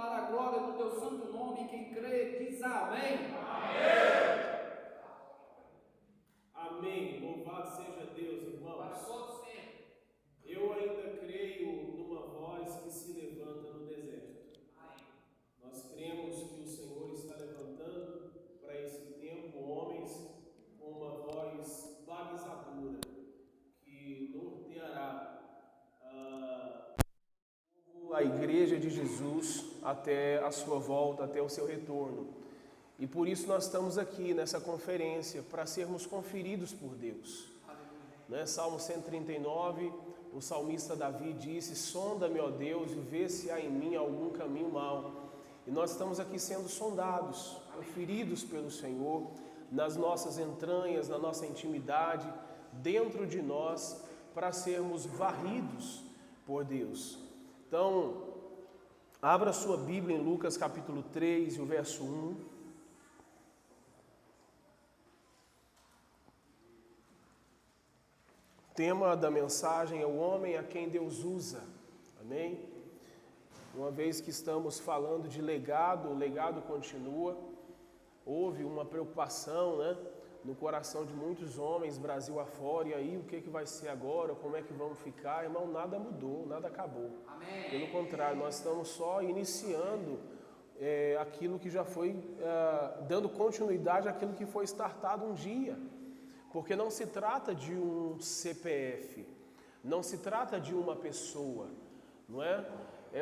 para a glória do teu santo nome. Quem crê, diz amém. Amém. Louvado seja Deus, irmãos. Para todos sempre. Eu ainda creio numa voz que se levanta no deserto. Amém. Nós cremos que o Senhor está levantando para esse tempo homens com uma voz balizadora que norteará a Igreja de Jesus até a sua volta, até o seu retorno. E por isso nós estamos aqui nessa conferência, para sermos conferidos por Deus. Né? Salmo 139, o salmista Davi disse: sonda-me, ó Deus, e vê se há em mim algum caminho mau. E nós estamos aqui sendo sondados, conferidos pelo Senhor, nas nossas entranhas, na nossa intimidade, dentro de nós, para sermos varridos por Deus. Então, abra sua Bíblia em Lucas capítulo 3 e o verso 1. O tema da mensagem é o homem a quem Deus usa. Amém? Uma vez que estamos falando de legado, o legado continua. Houve uma preocupação, né, no coração de muitos homens, Brasil afora, e aí o que vai ser agora, como é que vamos ficar? Irmão, nada mudou, nada acabou. Amém. Pelo contrário, nós estamos só iniciando aquilo que já foi, dando continuidade àquilo que foi startado um dia. Porque não se trata de um CPF, não se trata de uma pessoa, não é?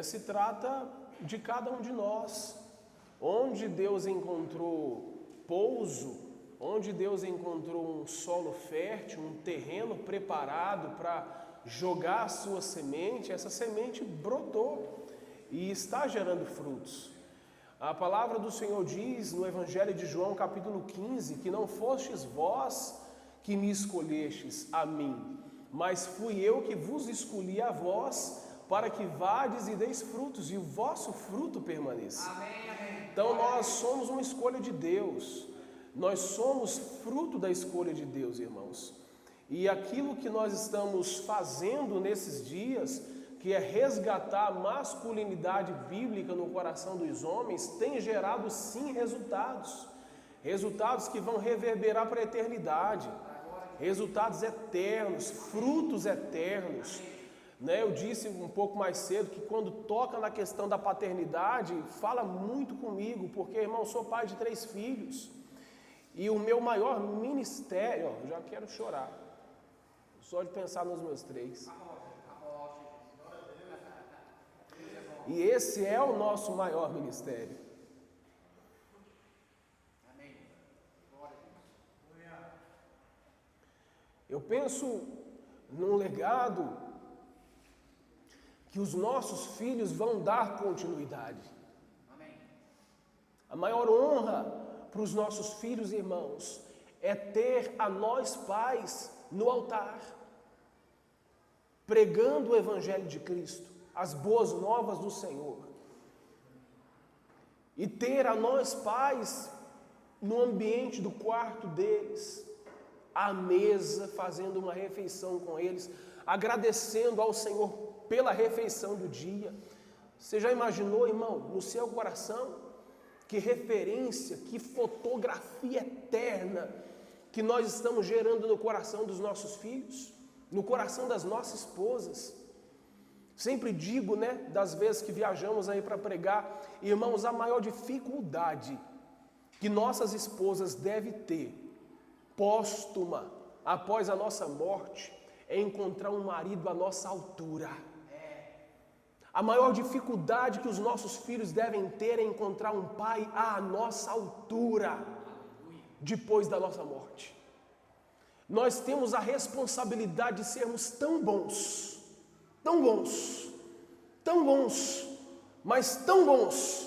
Se trata de cada um de nós. Onde Deus encontrou pouso, onde Deus encontrou um solo fértil, um terreno preparado para jogar a sua semente, essa semente brotou e está gerando frutos. A palavra do Senhor diz no Evangelho de João, capítulo 15, que não fostes vós que me escolhestes a mim, mas fui eu que vos escolhi a vós, para que vades e deis frutos, e o vosso fruto permaneça. Amém, amém. Então nós somos uma escolha de Deus, nós somos fruto da escolha de Deus, irmãos. E aquilo que nós estamos fazendo nesses dias, que é resgatar a masculinidade bíblica no coração dos homens, tem gerado sim resultados. Resultados que vão reverberar para a eternidade. Resultados eternos, frutos eternos. Né? Eu disse um pouco mais cedo que quando toca na questão da paternidade, fala muito comigo, porque, irmão, sou pai de 3 filhos. E o meu maior ministério, ó, já quero chorar, só de pensar nos meus 3. E esse é o nosso maior ministério. Eu penso num legado que os nossos filhos vão dar continuidade. Amém. A maior honra para os nossos filhos, irmãos, é ter a nós pais no altar, pregando o Evangelho de Cristo, as boas novas do Senhor. E ter a nós pais no ambiente do quarto deles, à mesa, fazendo uma refeição com eles, agradecendo ao Senhor pela refeição do dia. Você já imaginou, irmão, no seu coração, que referência, que fotografia eterna que nós estamos gerando no coração dos nossos filhos, no coração das nossas esposas? Sempre digo, né, das vezes que viajamos aí para pregar, irmãos, a maior dificuldade que nossas esposas devem ter póstuma, após a nossa morte, é encontrar um marido à nossa altura. A maior dificuldade que os nossos filhos devem ter é encontrar um pai à nossa altura, depois da nossa morte. Nós temos a responsabilidade de sermos tão bons, mas tão bons,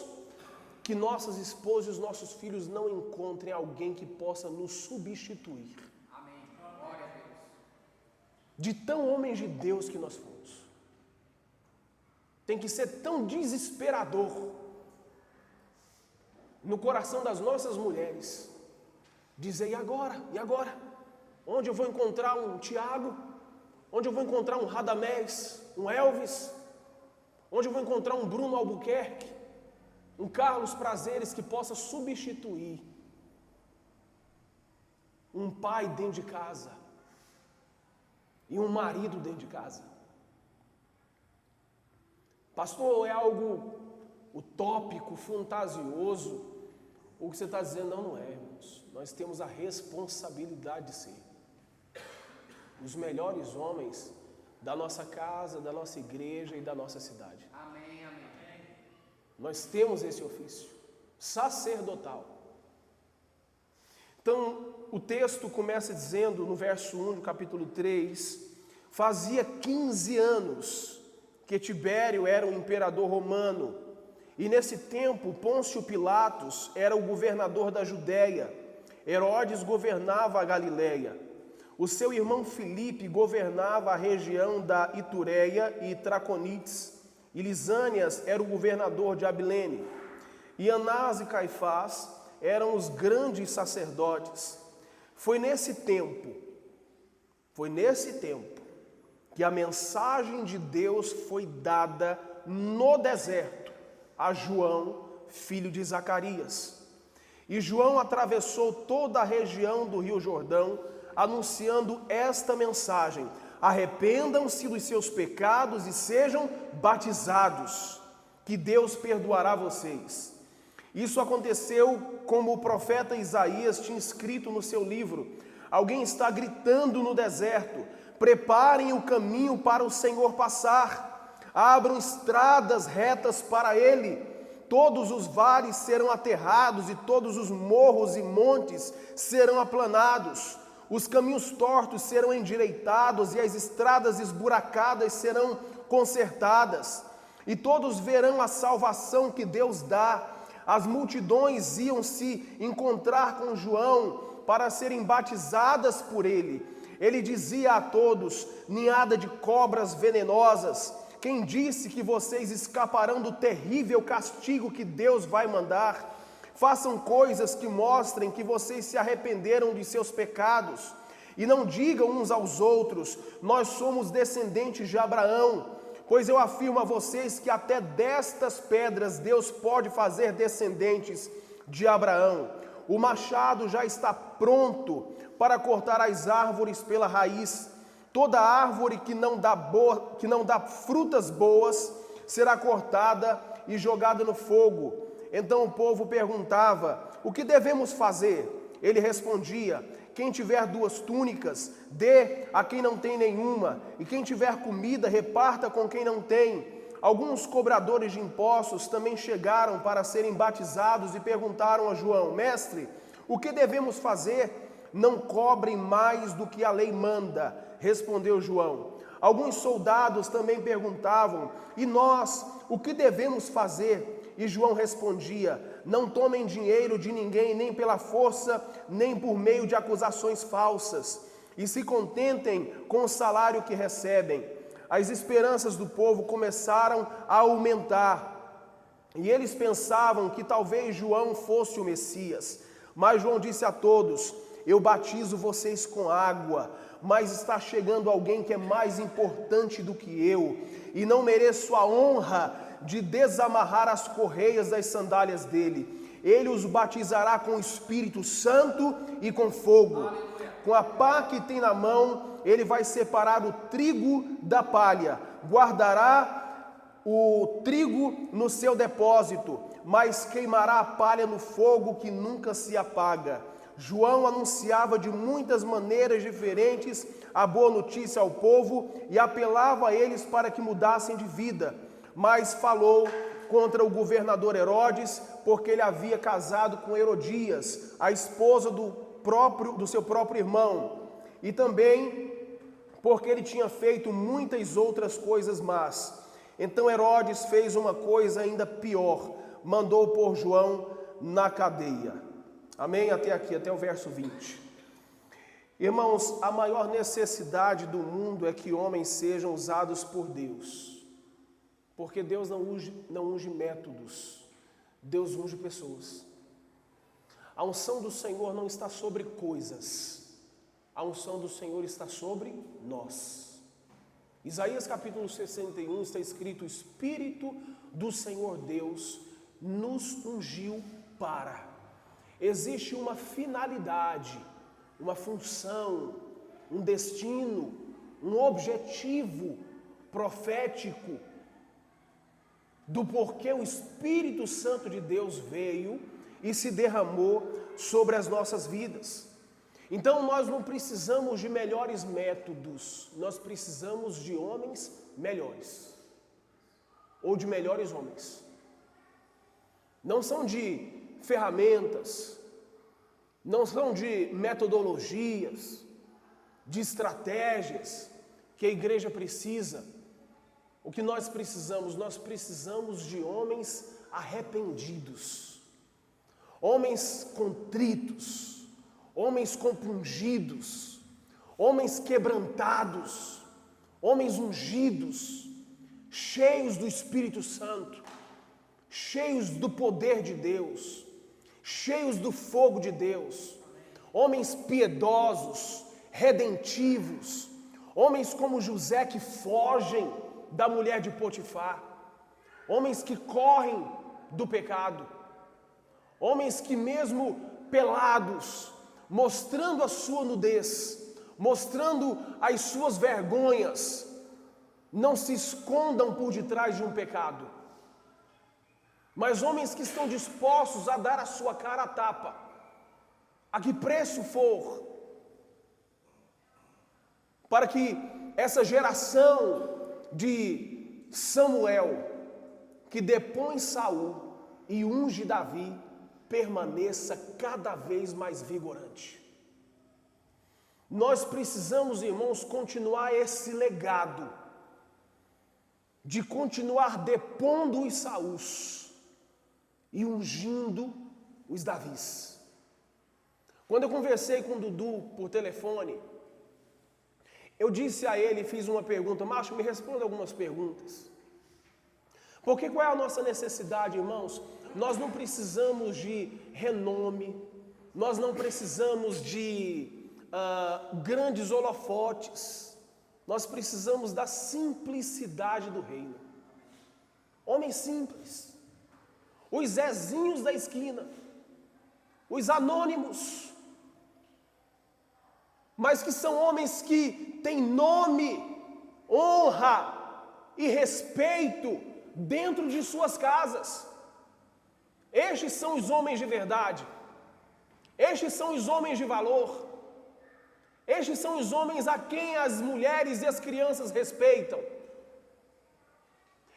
que nossas esposas e os nossos filhos não encontrem alguém que possa nos substituir. Amém. Glória a Deus. De tão homens de Deus que nós fomos. Tem que ser tão desesperador no coração das nossas mulheres dizer: e agora? E agora? Onde eu vou encontrar um Tiago? Onde eu vou encontrar um Radamés? Um Elvis? Onde eu vou encontrar um Bruno Albuquerque? um Carlos Prazeres que possa substituir um pai dentro de casa e um marido dentro de casa. Pastor, é algo utópico, fantasioso? O que você está dizendo não é, irmãos. Nós temos a responsabilidade de ser os melhores homens da nossa casa, da nossa igreja e da nossa cidade. Amém, amém. Nós temos esse ofício sacerdotal. Então, o texto começa dizendo, no verso 1 do capítulo 3, fazia 15 anos que Tibério era o imperador romano, e nesse tempo Pôncio Pilatos era o governador da Judéia, Herodes governava a Galileia, o seu irmão Filipe governava a região da Itureia e Traconites, e Lisânias era o governador de Abilene, e Anás e Caifás eram os grandes sacerdotes. Foi nesse tempo que a mensagem de Deus foi dada no deserto a João, filho de Zacarias. E João atravessou toda a região do Rio Jordão, anunciando esta mensagem: arrependam-se dos seus pecados e sejam batizados, que Deus perdoará vocês. Isso aconteceu como o profeta Isaías tinha escrito no seu livro. Alguém está gritando no deserto: preparem o caminho para o Senhor passar, abram estradas retas para Ele. Todos os vales serão aterrados e todos os morros e montes serão aplanados. Os caminhos tortos serão endireitados e as estradas esburacadas serão consertadas. E todos verão a salvação que Deus dá. As multidões iam se encontrar com João para serem batizadas por ele. Ele dizia a todos: ninhada de cobras venenosas, quem disse que vocês escaparão do terrível castigo que Deus vai mandar? Façam coisas que mostrem que vocês se arrependeram de seus pecados. E não digam uns aos outros: nós somos descendentes de Abraão. Pois eu afirmo a vocês que até destas pedras Deus pode fazer descendentes de Abraão. O machado já está pronto para cortar as árvores pela raiz. Toda árvore que não dá frutas boas será cortada e jogada no fogo. Então o povo perguntava: o que devemos fazer? Ele respondia: quem tiver 2 túnicas, dê a quem não tem nenhuma, e quem tiver comida, reparta com quem não tem. Alguns cobradores de impostos também chegaram para serem batizados e perguntaram a João: mestre, o que devemos fazer? Não cobrem mais do que a lei manda, respondeu João. Alguns soldados também perguntavam: e nós, o que devemos fazer? E João respondia: não tomem dinheiro de ninguém, nem pela força, nem por meio de acusações falsas, e se contentem com o salário que recebem. As esperanças do povo começaram a aumentar, e eles pensavam que talvez João fosse o Messias. Mas João disse a todos: eu batizo vocês com água, mas está chegando alguém que é mais importante do que eu, e não mereço a honra de desamarrar as correias das sandálias dele. Ele os batizará com o Espírito Santo e com fogo. Com a pá que tem na mão, ele vai separar o trigo da palha, guardará o trigo no seu depósito, mas queimará a palha no fogo que nunca se apaga. João anunciava de muitas maneiras diferentes a boa notícia ao povo e apelava a eles para que mudassem de vida, mas falou contra o governador Herodes, porque ele havia casado com Herodias, a esposa do seu próprio irmão, e também porque ele tinha feito muitas outras coisas más. Então Herodes fez uma coisa ainda pior, mandou pôr João na cadeia. Amém? Até aqui, até o verso 20. Irmãos, a maior necessidade do mundo é que homens sejam usados por Deus. Porque Deus não unge métodos, Deus unge pessoas. A unção do Senhor não está sobre coisas, a unção do Senhor está sobre nós. Isaías capítulo 61 está escrito: o Espírito do Senhor Deus nos ungiu para. Existe uma finalidade, uma função, um destino, um objetivo profético do porquê o Espírito Santo de Deus veio e se derramou sobre as nossas vidas. Então nós não precisamos de melhores métodos, nós precisamos de homens melhores, ou de melhores homens. Não são de ferramentas, não são de metodologias, de estratégias que a igreja precisa. O que nós precisamos de homens arrependidos, homens contritos, homens compungidos, homens quebrantados, homens ungidos, cheios do Espírito Santo, cheios do poder de Deus, cheios do fogo de Deus, homens piedosos, redentivos, homens como José que fogem da mulher de Potifar, homens que correm do pecado, homens que mesmo pelados, mostrando a sua nudez, mostrando as suas vergonhas, não se escondam por detrás de um pecado, mas homens que estão dispostos a dar a sua cara a tapa, a que preço for, para que essa geração de Samuel, que depõe Saul e unge Davi, permaneça cada vez mais vigorante. Nós precisamos, irmãos, continuar esse legado, de continuar depondo os Saús e ungindo os Davis. Quando eu conversei com o Dudu por telefone, eu disse a ele, fiz uma pergunta, Márcio, me responda algumas perguntas. Porque qual é a nossa necessidade, irmãos? Nós não precisamos de renome, nós não precisamos de grandes holofotes, nós precisamos da simplicidade do reino. Homens simples, os Zezinhos da esquina, os anônimos, mas que são homens que têm nome, honra e respeito dentro de suas casas. Estes são os homens de verdade, estes são os homens de valor, estes são os homens a quem as mulheres e as crianças respeitam.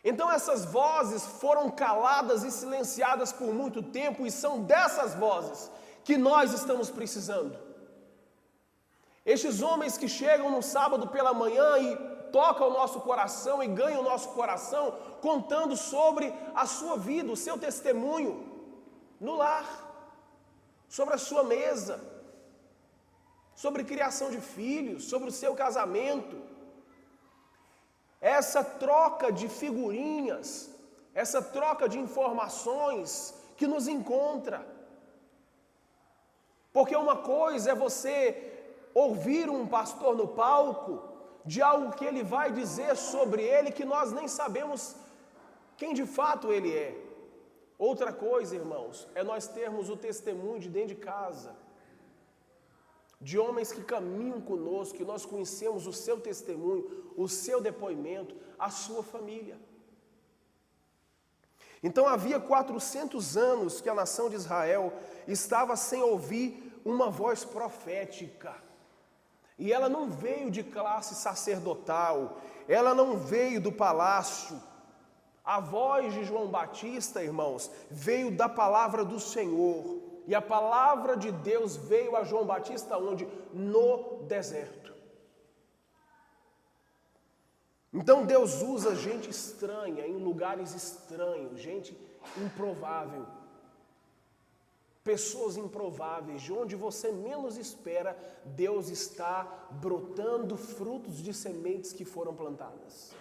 Então essas vozes foram caladas e silenciadas por muito tempo, e são dessas vozes que nós estamos precisando. Estes homens que chegam no sábado pela manhã e tocam o nosso coração e ganham o nosso coração, contando sobre a sua vida, o seu testemunho no lar, sobre a sua mesa, sobre criação de filhos, sobre o seu casamento. Essa troca de figurinhas, essa troca de informações que nos encontra. Porque uma coisa é você ouvir um pastor no palco de algo que ele vai dizer sobre ele que nós nem sabemos quem de fato ele é. Outra coisa, irmãos, é nós termos o testemunho de dentro de casa, de homens que caminham conosco, que nós conhecemos o seu testemunho, o seu depoimento, a sua família. Então havia 400 anos que a nação de Israel estava sem ouvir uma voz profética. E ela não veio de classe sacerdotal, ela não veio do palácio. A voz de João Batista, irmãos, veio da palavra do Senhor. E a palavra de Deus veio a João Batista onde? No deserto. Então Deus usa gente estranha, em lugares estranhos, gente improvável. Pessoas improváveis, de onde você menos espera, Deus está brotando frutos de sementes que foram plantadas.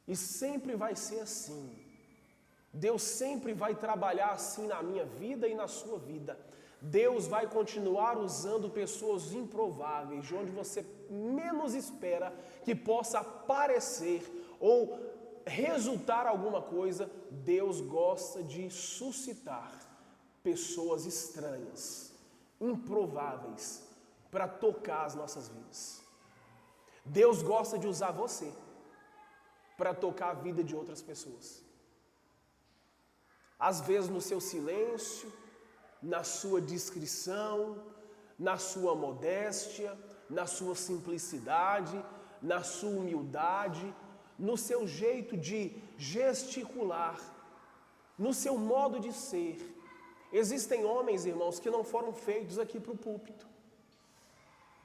E sempre vai ser assim. Deus sempre vai trabalhar assim na minha vida e na sua vida. Deus vai continuar usando pessoas improváveis, de onde você menos espera que possa aparecer ou resultar alguma coisa, Deus gosta de suscitar pessoas estranhas, improváveis, para tocar as nossas vidas. Deus gosta de usar você para tocar a vida de outras pessoas. Às vezes no seu silêncio, na sua discrição, na sua modéstia, na sua simplicidade, na sua humildade, no seu jeito de gesticular, no seu modo de ser. Existem homens, irmãos, que não foram feitos aqui para o púlpito,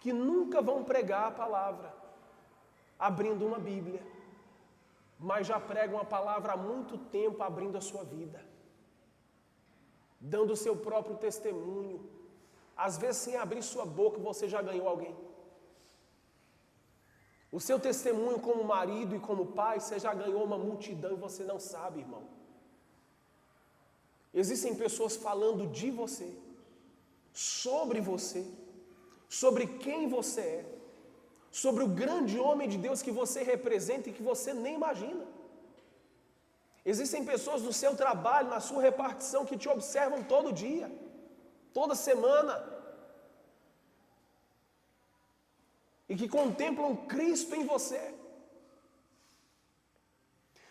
que nunca vão pregar a palavra, abrindo uma Bíblia, mas já pregam a palavra há muito tempo abrindo a sua vida, dando o seu próprio testemunho. Às vezes, sem abrir sua boca, você já ganhou alguém. O seu testemunho como marido e como pai, você já ganhou uma multidão e você não sabe, irmão. Existem pessoas falando de você, sobre quem você é, sobre o grande homem de Deus que você representa e que você nem imagina. Existem pessoas no seu trabalho, na sua repartição, que te observam todo dia, toda semana, e que contemplam Cristo em você.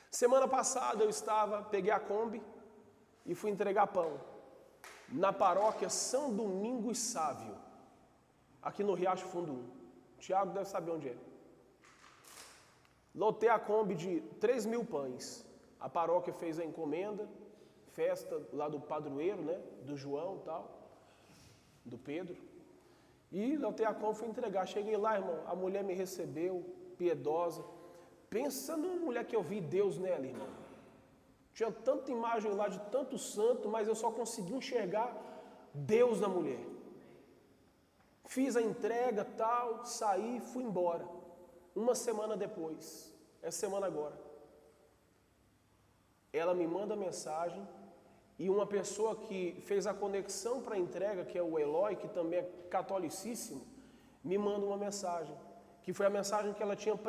Semana passada eu peguei a Kombi e fui entregar pão na paróquia São Domingos Sávio, aqui no Riacho Fundo 1. O Tiago deve saber onde é. Lotei a Kombi de 3.000 pães. A paróquia fez a encomenda, festa lá do padroeiro, né? Do João e tal, do Pedro. E lotei a Kombi e fui entregar. Cheguei lá, irmão, a mulher me recebeu, piedosa. Pensa numa mulher que eu vi Deus nela, irmão. Tinha tanta imagem lá de tanto santo, mas eu só consegui enxergar Deus na mulher. Fiz a entrega, tal, saí, fui embora. Uma semana depois, essa semana agora, ela me manda mensagem e uma pessoa que fez a conexão para a entrega, que é o Eloy, que também é catolicíssimo, me manda uma mensagem, que foi a mensagem que ela tinha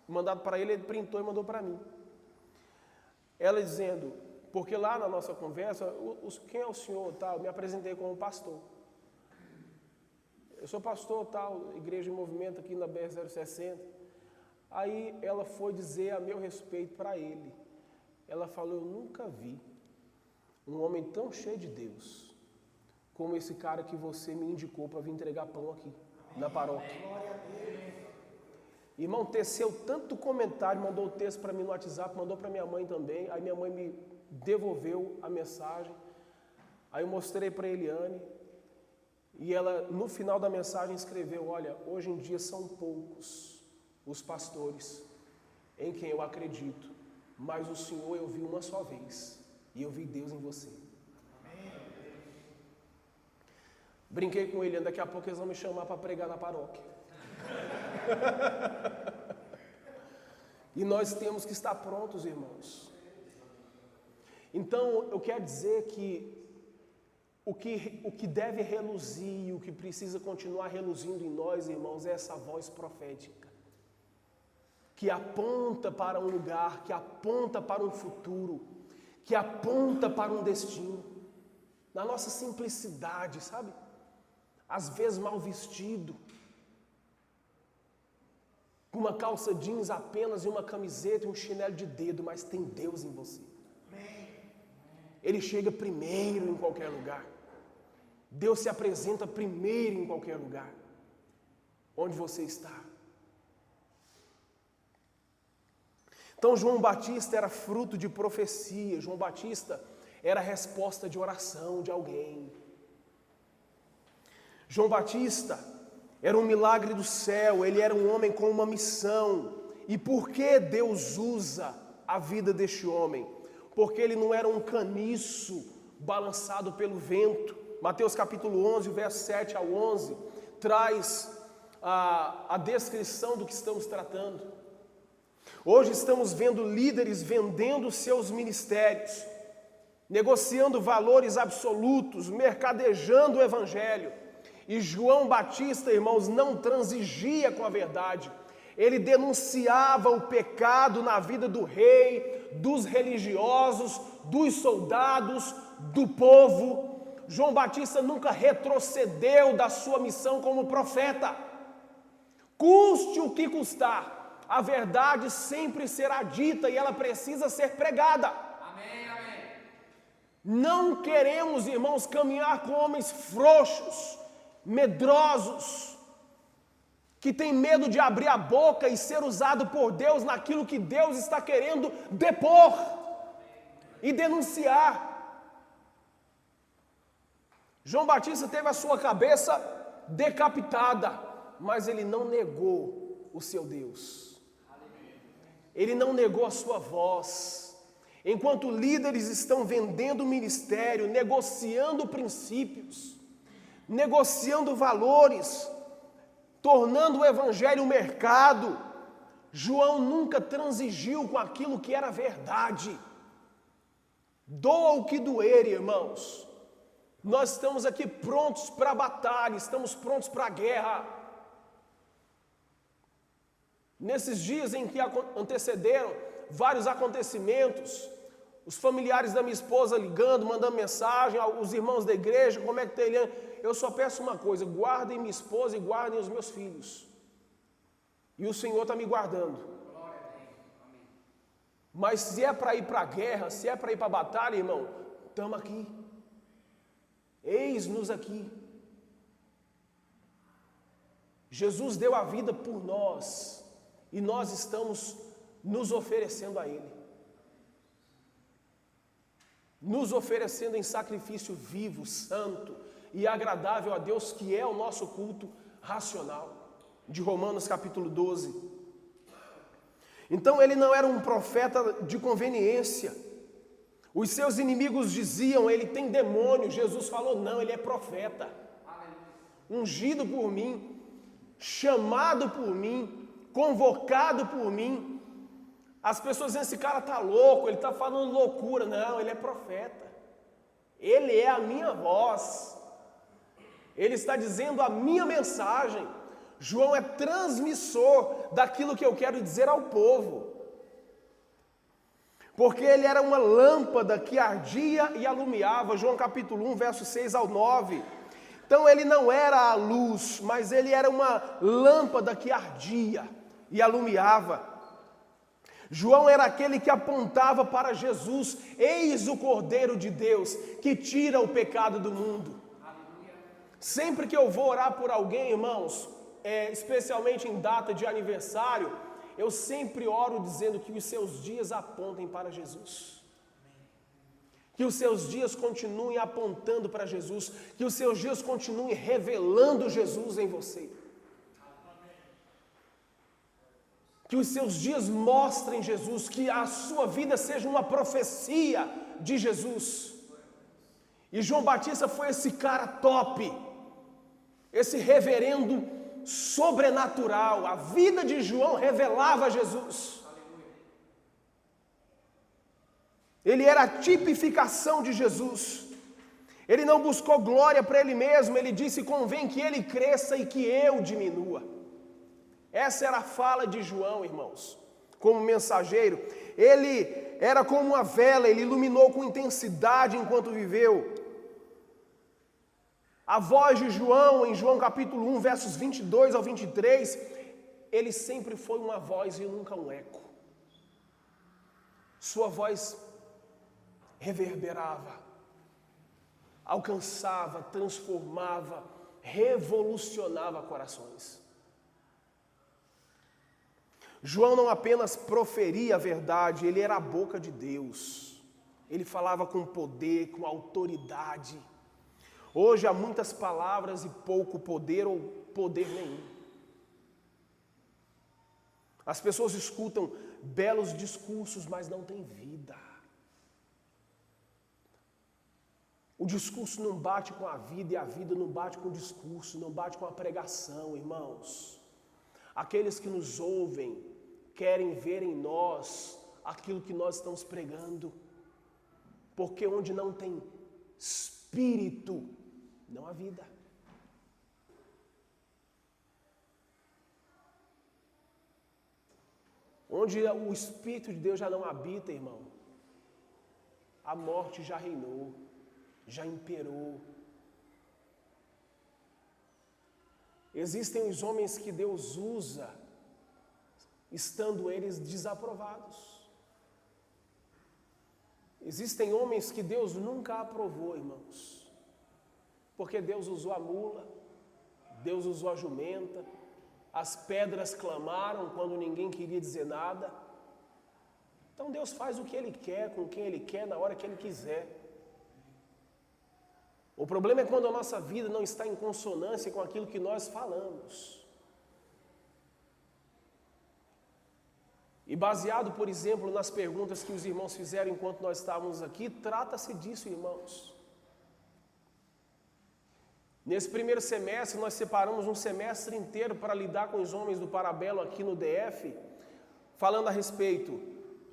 mandado para ele printou e mandou para mim. Ela dizendo, porque lá na nossa conversa, quem é o senhor, tal, eu me apresentei como pastor. Eu sou pastor, tal, igreja em movimento aqui na BR-060. Aí ela foi dizer a meu respeito para ele. Ela falou, eu nunca vi um homem tão cheio de Deus como esse cara que você me indicou para vir entregar pão aqui, na paróquia. Irmão, teceu tanto comentário, mandou o texto para mim no WhatsApp, mandou para minha mãe também. Aí minha mãe me devolveu a mensagem. Aí eu mostrei para a Eliane. E ela, no final da mensagem, escreveu, olha, hoje em dia são poucos os pastores em quem eu acredito, mas o Senhor eu vi uma só vez, e eu vi Deus em você. Amém. Brinquei com ele, daqui a pouco eles vão me chamar para pregar na paróquia. E nós temos que estar prontos, irmãos. Então, eu quero dizer que o que deve reluzir, o que precisa continuar reluzindo em nós, irmãos, é essa voz profética, que aponta para um lugar, que aponta para um futuro, que aponta para um destino, na nossa simplicidade, sabe? Às vezes mal vestido, com uma calça jeans apenas e uma camiseta e um chinelo de dedo, mas tem Deus em você. Ele chega primeiro em qualquer lugar. Deus se apresenta primeiro em qualquer lugar, onde você está. Então João Batista era fruto de profecia, João Batista era resposta de oração de alguém. João Batista era um milagre do céu, ele era um homem com uma missão. E por que Deus usa a vida deste homem? Porque ele não era um caniço balançado pelo vento. Mateus capítulo 11, verso 7 ao 11, traz a descrição do que estamos tratando. Hoje estamos vendo líderes vendendo seus ministérios, negociando valores absolutos, mercadejando o evangelho. E João Batista, irmãos, não transigia com a verdade. ele denunciava o pecado na vida do rei, dos religiosos, dos soldados, do povo. João Batista nunca retrocedeu da sua missão como profeta. Custe o que custar, a verdade sempre será dita e ela precisa ser pregada. Amém, amém. Não queremos, irmãos, caminhar com homens frouxos, medrosos, que têm medo de abrir a boca e ser usado por Deus naquilo que Deus está querendo depor e denunciar. João Batista teve a sua cabeça decapitada, mas ele não negou o seu Deus. Ele não negou a sua voz. Enquanto líderes estão vendendo o ministério, negociando princípios, negociando valores, tornando o evangelho um mercado, João nunca transigiu com aquilo que era verdade. Doa o que doer, irmãos. Nós estamos aqui prontos para a batalha, estamos prontos para a guerra. Nesses dias em que antecederam vários acontecimentos, os familiares da minha esposa ligando, mandando mensagem, os irmãos da igreja, como é que está ele? Eu só peço uma coisa: guardem minha esposa e guardem os meus filhos. E o Senhor está me guardando. Mas se é para ir para a guerra, se é para ir para a batalha, irmão, estamos aqui. Eis-nos aqui. Jesus deu a vida por nós e nós estamos nos oferecendo a Ele, nos oferecendo em sacrifício vivo, santo e agradável a Deus, que é o nosso culto racional, de Romanos capítulo 12. Então ele não era um profeta de conveniência. Os seus inimigos diziam: ele tem demônio. Jesus falou: não, ele é profeta, ungido por mim, chamado por mim, convocado por mim. As pessoas dizem: esse cara está louco, ele está falando loucura. Não, ele é profeta, ele é a minha voz, ele está dizendo a minha mensagem. João é transmissor daquilo que eu quero dizer ao povo, porque ele era uma lâmpada que ardia e alumiava. João capítulo 1, versos 6 ao 9. Então ele não era a luz, mas ele era uma lâmpada que ardia e alumiava. João era aquele que apontava para Jesus: eis o Cordeiro de Deus que tira o pecado do mundo. Sempre que eu vou orar por alguém, irmãos, especialmente em data de aniversário, eu sempre oro dizendo que os seus dias apontem para Jesus, que os seus dias continuem apontando para Jesus, que os seus dias continuem revelando Jesus em você, que os seus dias mostrem Jesus, que a sua vida seja uma profecia de Jesus. E João Batista foi esse cara top, esse reverendo sobrenatural. A vida de João revelava Jesus. Ele era a tipificação de Jesus. Ele não buscou glória para ele mesmo. Ele disse: convém que ele cresça e que eu diminua. Essa era a fala de João, irmãos, como mensageiro. Ele era como uma vela, ele iluminou com intensidade enquanto viveu. A voz de João, em João capítulo 1, versos 22 ao 23, ele sempre foi uma voz e nunca um eco. Sua voz reverberava, alcançava, transformava, revolucionava corações. João não apenas proferia a verdade, ele era a boca de Deus. Ele falava com poder, com autoridade. Hoje há muitas palavras e pouco poder ou poder nenhum. As pessoas escutam belos discursos, mas não têm vida. O discurso não bate com a vida e a vida não bate com o discurso, não bate com a pregação, irmãos. Aqueles que nos ouvem querem ver em nós aquilo que nós estamos pregando, porque onde não tem espírito, não há vida. onde o Espírito de Deus já não habita, irmão, a morte já reinou, já imperou. Existem os homens que Deus usa, estando eles desaprovados. Existem homens que Deus nunca aprovou, irmãos, porque Deus usou a mula, Deus usou a jumenta, as pedras clamaram quando ninguém queria dizer nada. Então Deus faz o que Ele quer, com quem Ele quer, na hora que Ele quiser. O problema é quando a nossa vida não está em consonância com aquilo que nós falamos. E baseado, por exemplo, nas perguntas que os irmãos fizeram enquanto nós estávamos aqui, trata-se disso, irmãos. Nesse primeiro semestre, nós separamos um semestre inteiro para lidar com os homens do Parabelo aqui no DF, falando a respeito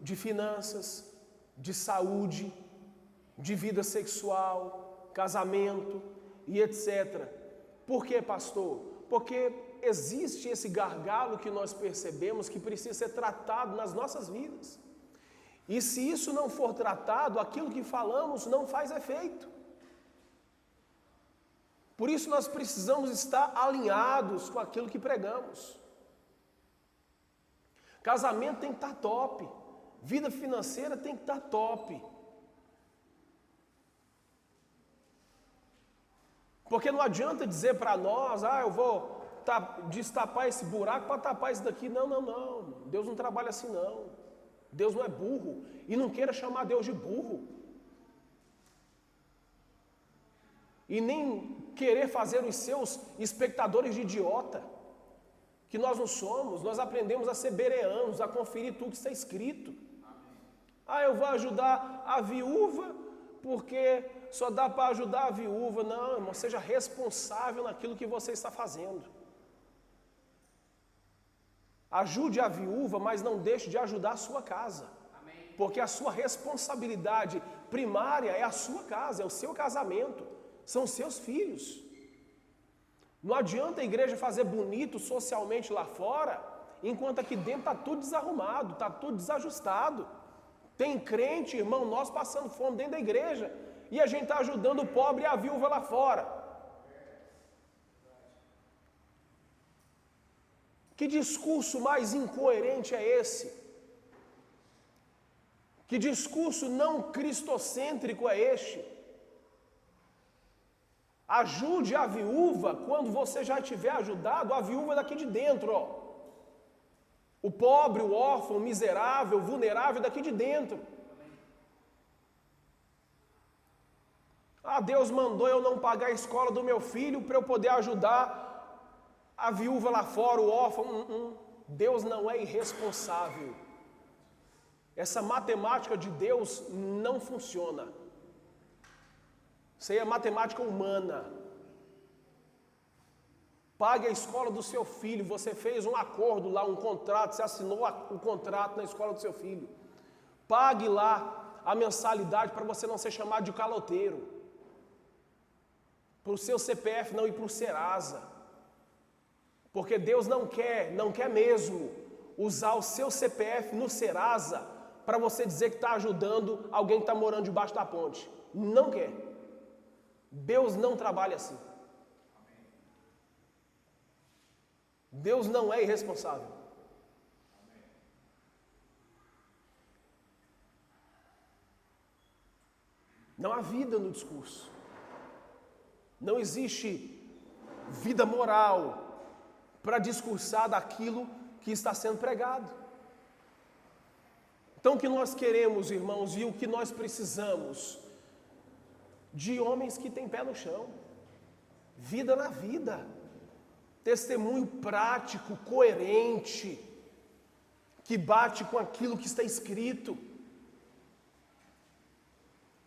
de finanças, de saúde, de vida sexual, casamento e etc. Por quê, pastor? Porque existe esse gargalo que nós percebemos que precisa ser tratado nas nossas vidas. E se isso não for tratado, aquilo que falamos não faz efeito. Por isso nós precisamos estar alinhados com aquilo que pregamos. Casamento tem que estar top. Vida financeira tem que estar top. Porque não adianta dizer para nós, eu vou destapar esse buraco para tapar isso daqui. Não. Deus não trabalha assim não. Deus não é burro. E não queira chamar Deus de burro. E nem querer fazer os seus espectadores de idiota, que nós não somos. Nós aprendemos a ser bereanos, a conferir tudo que está escrito. Eu vou ajudar a viúva, porque só dá para ajudar a viúva. Não, irmão, seja responsável naquilo que você está fazendo. Ajude a viúva, mas não deixe de ajudar a sua casa. Porque a sua responsabilidade primária é a sua casa, é o seu casamento. São seus filhos. Não adianta a igreja fazer bonito socialmente lá fora, enquanto aqui dentro está tudo desarrumado, está tudo desajustado. Tem crente, irmão, nós passando fome dentro da igreja, e a gente está ajudando o pobre e a viúva lá fora. Que discurso mais incoerente é esse? Que discurso não cristocêntrico é este? Ajude a viúva quando você já tiver ajudado a viúva daqui de dentro, O pobre, o órfão, o miserável, o vulnerável daqui de dentro. Deus mandou eu não pagar a escola do meu filho para eu poder ajudar a viúva lá fora, o órfão. Deus não é irresponsável. Essa matemática de Deus não funciona. Isso aí é matemática humana. Pague a escola do seu filho. Você fez um acordo lá, um contrato, você assinou o contrato na escola do seu filho. Pague lá a mensalidade para você não ser chamado de caloteiro. Para o seu CPF não ir para o Serasa. Porque Deus não quer mesmo usar o seu CPF no Serasa para você dizer que está ajudando alguém que está morando debaixo da ponte. Não quer. Deus não trabalha assim. Deus não é irresponsável. Não há vida no discurso. Não existe vida moral para discursar daquilo que está sendo pregado. Então o que nós queremos, irmãos, e o que nós precisamos de homens que têm pé no chão, vida na vida, testemunho prático, coerente, que bate com aquilo que está escrito,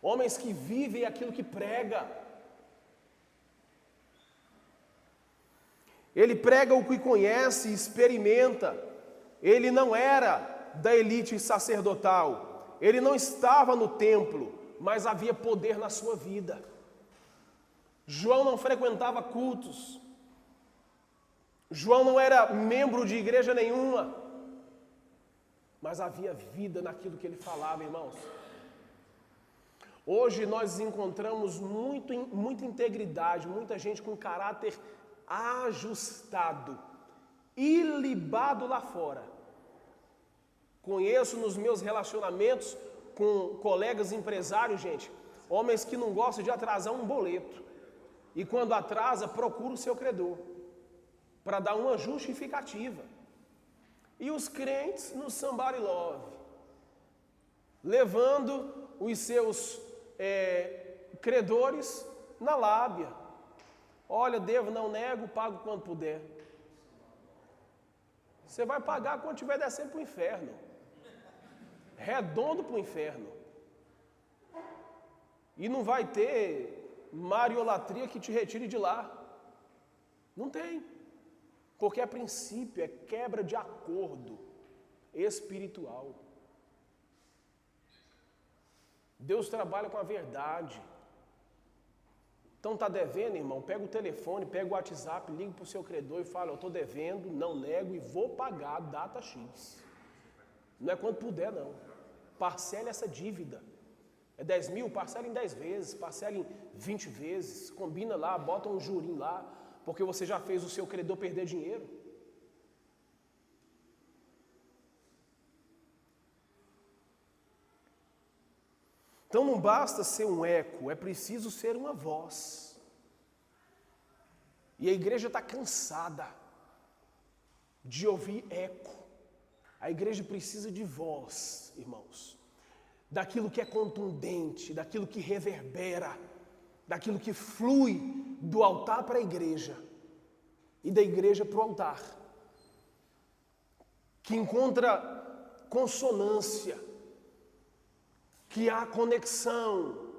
homens que vivem aquilo que prega. Ele prega o que conhece e experimenta. Ele não era da elite sacerdotal, ele não estava no templo, mas havia poder na sua vida. João não frequentava cultos. João não era membro de igreja nenhuma. mas havia vida naquilo que ele falava, irmãos. Hoje nós encontramos muita integridade, muita gente com caráter ajustado, ilibado lá fora. Conheço nos meus relacionamentos com colegas empresários, gente, homens que não gostam de atrasar um boleto. E quando atrasa, procura o seu credor para dar uma justificativa. E os crentes no somebody love, levando os seus credores na lábia. Olha, devo, não nego, pago quando puder. Você vai pagar quando estiver descendo para o inferno. Redondo para o inferno. E não vai ter mariolatria que te retire de lá. Não tem. Porque é princípio, é quebra de acordo espiritual. Deus trabalha com a verdade. Então está devendo, irmão? Pega o telefone, pega o WhatsApp, liga para o seu credor e fala: eu estou devendo, não nego e vou pagar data X. Não é quando puder, não. Parcele essa dívida. É 10 mil, parcela em 10 vezes, parcela em 20 vezes, combina lá, bota um jurinho lá, porque você já fez o seu credor perder dinheiro. Então não basta ser um eco, é preciso ser uma voz. E a igreja está cansada de ouvir eco. A igreja precisa de voz, irmãos. Daquilo que é contundente, daquilo que reverbera, daquilo que flui do altar para a igreja e da igreja para o altar. Que encontra consonância, que há conexão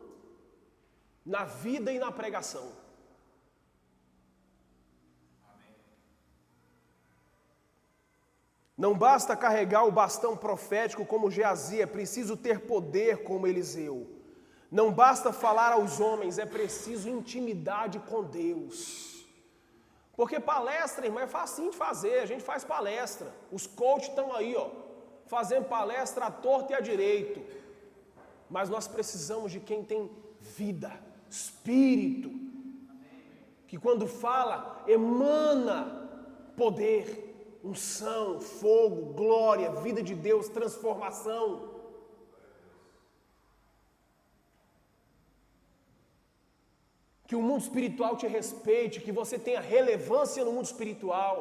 na vida e na pregação. Não basta carregar o bastão profético como Geazi, é preciso ter poder como Eliseu. Não basta falar aos homens, é preciso intimidade com Deus. Porque palestra, irmão, é facinho de fazer, a gente faz palestra. Os coaches estão aí, fazendo palestra à torta e à direito. Mas nós precisamos de quem tem vida, espírito, que quando fala, emana poder, unção, fogo, glória, vida de Deus, transformação. Que o mundo espiritual te respeite, que você tenha relevância no mundo espiritual.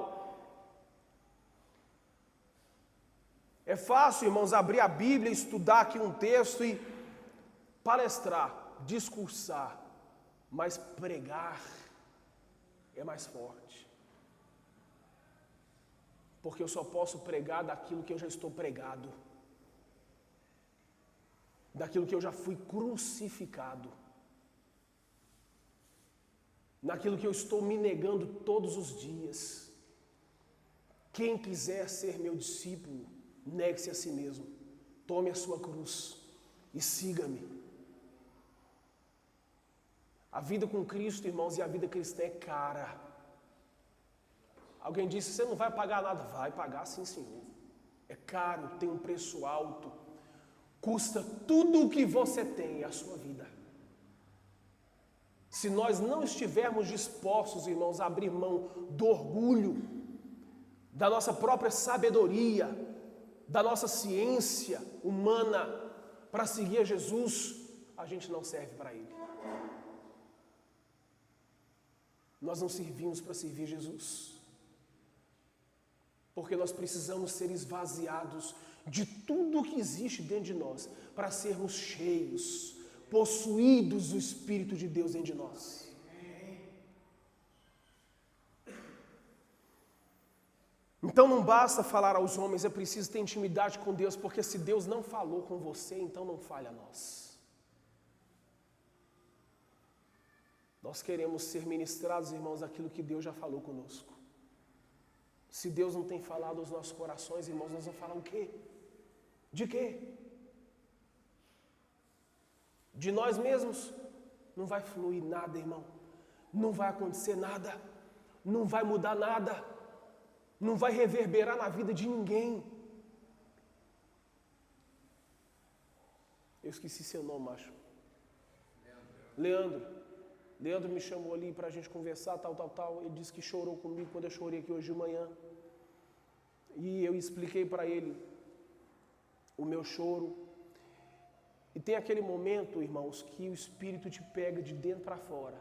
É fácil, irmãos, abrir a Bíblia, estudar aqui um texto e palestrar, discursar, mas pregar é mais forte. Porque eu só posso pregar daquilo que eu já estou pregado, daquilo que eu já fui crucificado, naquilo que eu estou me negando todos os dias. Quem quiser ser meu discípulo, negue-se a si mesmo, tome a sua cruz e siga-me. A vida com Cristo, irmãos, e a vida cristã é cara. Alguém disse: você não vai pagar nada. Vai pagar, sim, Senhor. É caro, tem um preço alto. Custa tudo o que você tem, a sua vida. Se nós não estivermos dispostos, irmãos, a abrir mão do orgulho, da nossa própria sabedoria, da nossa ciência humana, para seguir a Jesus, a gente não serve para Ele. Nós não servimos para servir Jesus. Porque nós precisamos ser esvaziados de tudo que existe dentro de nós, para sermos cheios, possuídos do Espírito de Deus dentro de nós. Então não basta falar aos homens, é preciso ter intimidade com Deus, porque se Deus não falou com você, então não fale a nós. Nós queremos ser ministrados, irmãos, daquilo que Deus já falou conosco. Se Deus não tem falado aos nossos corações, irmãos, nós vamos falar o quê? De quê? De nós mesmos? Não vai fluir nada, irmão. Não vai acontecer nada. Não vai mudar nada. Não vai reverberar na vida de ninguém. Eu esqueci seu nome, macho. Leandro. Leandro me chamou ali para a gente conversar, tal. Ele disse que chorou comigo quando eu chorei aqui hoje de manhã. E eu expliquei para ele o meu choro. E tem aquele momento, irmãos, que o Espírito te pega de dentro para fora.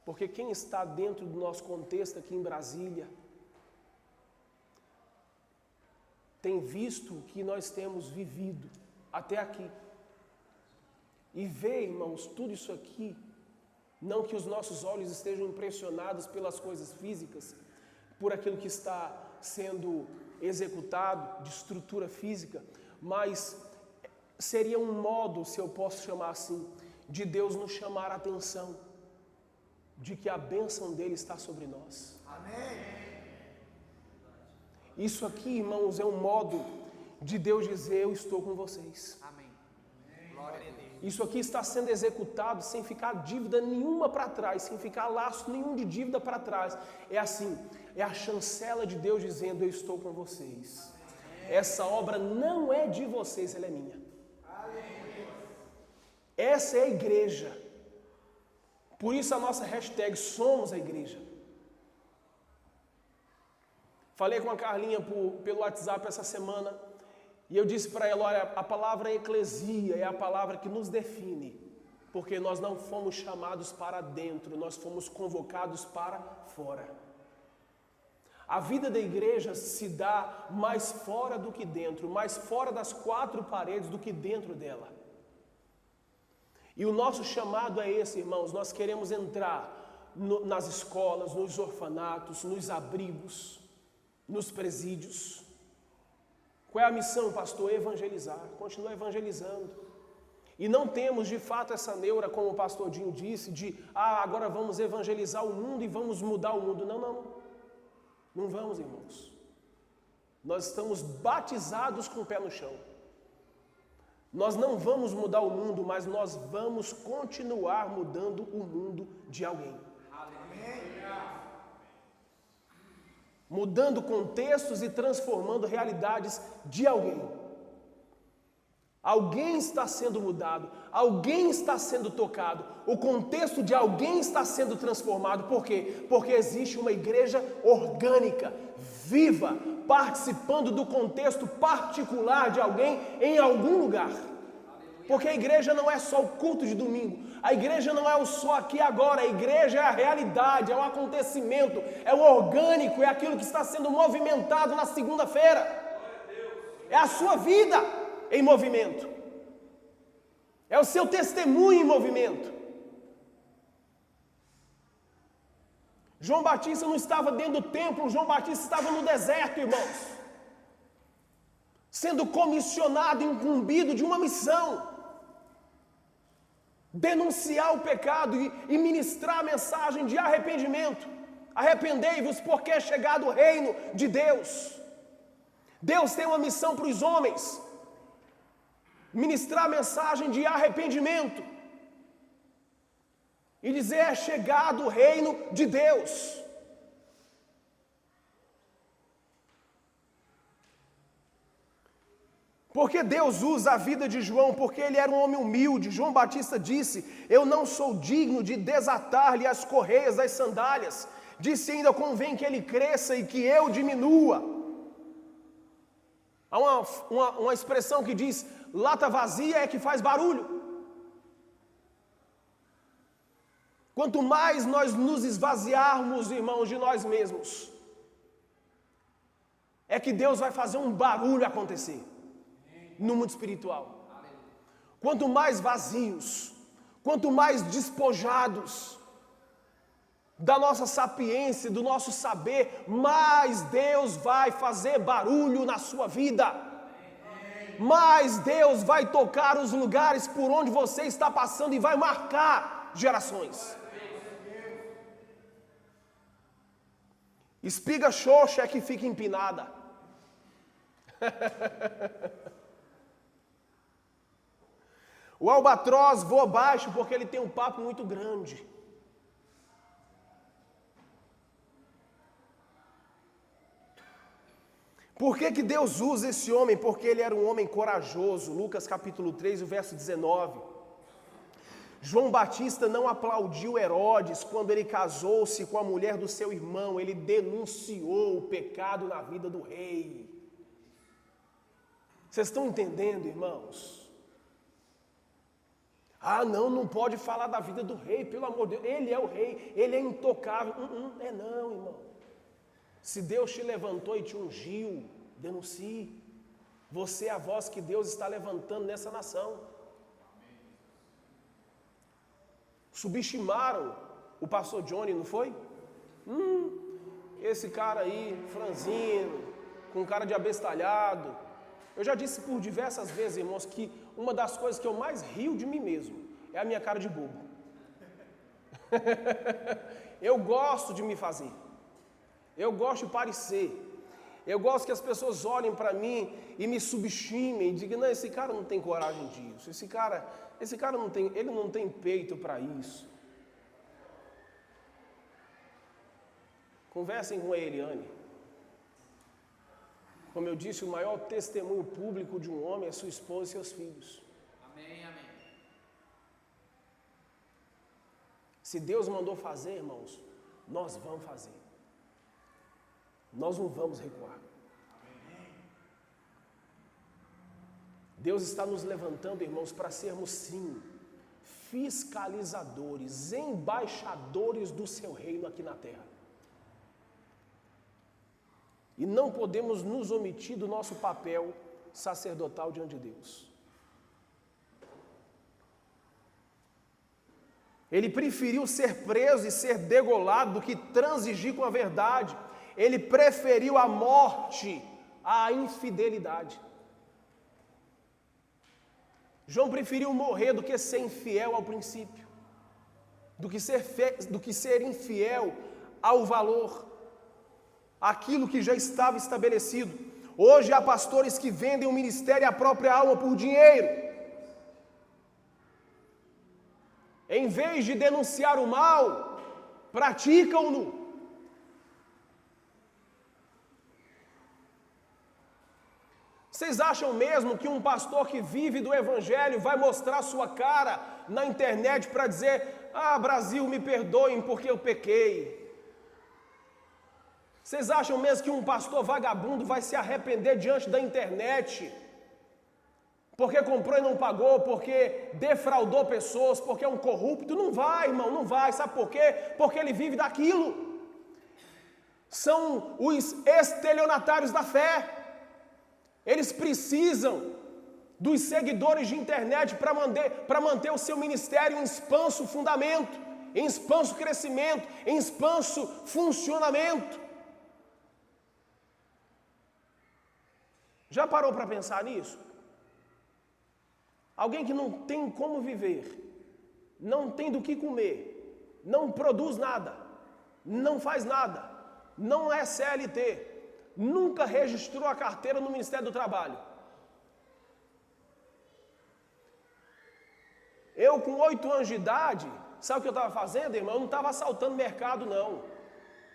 Porque quem está dentro do nosso contexto aqui em Brasília tem visto o que nós temos vivido até aqui. E vê, irmãos, tudo isso aqui, não que os nossos olhos estejam impressionados pelas coisas físicas, por aquilo que está sendo executado de estrutura física, mas seria um modo, se eu posso chamar assim, de Deus nos chamar a atenção de que a bênção dele está sobre nós. Amém. Isso aqui, irmãos, é um modo de Deus dizer: eu estou com vocês. Amém. Glória a Deus. Isso aqui está sendo executado sem ficar dívida nenhuma para trás, sem ficar laço nenhum de dívida para trás. É assim, é a chancela de Deus dizendo: eu estou com vocês. Essa obra não é de vocês, ela é minha. Essa é a igreja. Por isso a nossa hashtag somos a igreja. Falei com a Carlinha pelo WhatsApp essa semana e eu disse para ela: olha, a palavra eclesia é a palavra que nos define, porque nós não fomos chamados para dentro, nós fomos convocados para fora. A vida da igreja se dá mais fora do que dentro, mais fora das quatro paredes do que dentro dela. E o nosso chamado é esse, irmãos. Nós queremos entrar nas escolas, nos orfanatos, nos abrigos, nos presídios. Qual é a missão, pastor? Evangelizar. Continuar evangelizando. E não temos, de fato, essa neura, como o pastor Dinho disse, de agora vamos evangelizar o mundo e vamos mudar o mundo. Não. Não vamos, irmãos. Nós estamos batizados com o pé no chão. Nós não vamos mudar o mundo, mas nós vamos continuar mudando o mundo de alguém. Mudando contextos e transformando realidades de alguém. Alguém está sendo mudado, alguém está sendo tocado, o contexto de alguém está sendo transformado. Por quê? Porque existe uma igreja orgânica, viva, participando do contexto particular de alguém em algum lugar. Porque a igreja não é só o culto de domingo, a igreja não é o só aqui e agora, a igreja é a realidade, é o acontecimento, é o orgânico, é aquilo que está sendo movimentado na segunda-feira. É a sua vida em movimento, é o seu testemunho em movimento. João Batista não estava dentro do templo, João Batista estava no deserto, irmãos, sendo comissionado, incumbido de uma missão: denunciar o pecado e ministrar a mensagem de arrependimento. Arrependei-vos, porque é chegado o reino de Deus. Deus tem uma missão para os homens: ministrar a mensagem de arrependimento e dizer: é chegado o reino de Deus. Porque Deus usa a vida de João, porque ele era um homem humilde. João Batista disse: eu não sou digno de desatar-lhe as correias das sandálias. Disse ainda: convém que ele cresça e que eu diminua. Há uma expressão que diz: lata vazia é que faz barulho. Quanto mais nós nos esvaziarmos, irmãos, de nós mesmos, é que Deus vai fazer um barulho acontecer no mundo espiritual. Quanto mais vazios, quanto mais despojados da nossa sapiência, do nosso saber, mais Deus vai fazer barulho na sua vida. Mais Deus vai tocar os lugares por onde você está passando e vai marcar gerações. Espiga xoxa é que fica empinada. O albatroz voa baixo porque ele tem um papo muito grande. Por que Deus usa esse homem? Porque ele era um homem corajoso. Lucas capítulo 3, o verso 19. João Batista não aplaudiu Herodes quando ele casou-se com a mulher do seu irmão. Ele denunciou o pecado na vida do rei. Vocês estão entendendo, irmãos? Ah, não pode falar da vida do rei, pelo amor de Deus. Ele é o rei, ele é intocável. Não, irmão. Se Deus te levantou e te ungiu, denuncie. Você é a voz que Deus está levantando nessa nação. Subestimaram o pastor Johnny, não foi? Esse cara aí, franzino, com cara de abestalhado. Eu já disse por diversas vezes, irmãos, que uma das coisas que eu mais rio de mim mesmo é a minha cara de bobo. Eu gosto de me fazer. Eu gosto de parecer. Eu gosto que as pessoas olhem para mim e me subestimem e digam, não, esse cara não tem coragem disso. Esse cara ele não tem peito para isso. Conversem com a Eliane. Como eu disse, o maior testemunho público de um homem é sua esposa e seus filhos. Amém, amém. Se Deus mandou fazer, irmãos, nós vamos fazer. Nós não vamos recuar. Deus está nos levantando, irmãos, para sermos, sim, fiscalizadores, embaixadores do seu reino aqui na terra. E não podemos nos omitir do nosso papel sacerdotal diante de Deus. Ele preferiu ser preso e ser degolado do que transigir com a verdade. Ele preferiu a morte à infidelidade. João preferiu morrer do que ser infiel ao princípio, do que ser infiel ao valor, aquilo que já estava estabelecido. Hoje há pastores que vendem o ministério e a própria alma por dinheiro. Em vez de denunciar o mal, praticam-no. Vocês acham mesmo que um pastor que vive do evangelho vai mostrar sua cara na internet para dizer, Brasil, me perdoem porque eu pequei? Vocês acham mesmo que um pastor vagabundo vai se arrepender diante da internet? Porque comprou e não pagou, porque defraudou pessoas, porque é um corrupto? Não vai, irmão, não vai. Sabe por quê? Porque ele vive daquilo. São os estelionatários da fé. Eles precisam dos seguidores de internet para manter o seu ministério em expanso fundamento, em expanso crescimento, em expanso funcionamento. Já parou para pensar nisso? Alguém que não tem como viver, não tem do que comer, não produz nada, não faz nada, não é CLT, nunca registrou a carteira no Ministério do Trabalho. Eu, com 8 anos de idade, sabe o que eu estava fazendo, irmão? Eu não estava assaltando mercado, não.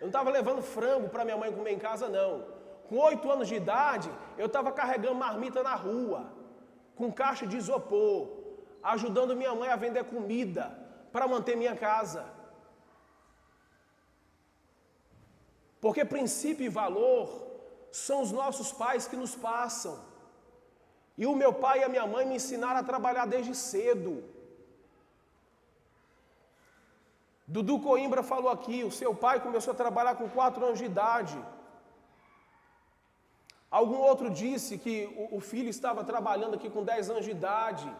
Eu não estava levando frango para minha mãe comer em casa, não. Com 8 anos de idade, eu estava carregando marmita na rua, com caixa de isopor, ajudando minha mãe a vender comida para manter minha casa. Porque princípio e valor são os nossos pais que nos passam. E o meu pai e a minha mãe me ensinaram a trabalhar desde cedo. Dudu Coimbra falou aqui, o seu pai começou a trabalhar com 4 anos de idade. Algum outro disse que o filho estava trabalhando aqui com 10 anos de idade.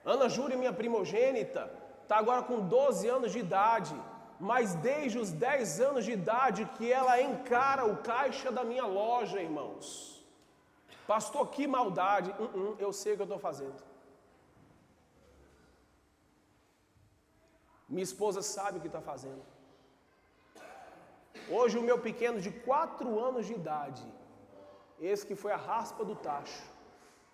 Ana Júlia, minha primogênita, está agora com 12 anos de idade. Mas desde os 10 anos de idade que ela encara o caixa da minha loja, irmãos. Pastor, que maldade. Eu sei o que eu estou fazendo. Minha esposa sabe o que está fazendo. Hoje o meu pequeno de 4 anos de idade, esse que foi a raspa do tacho,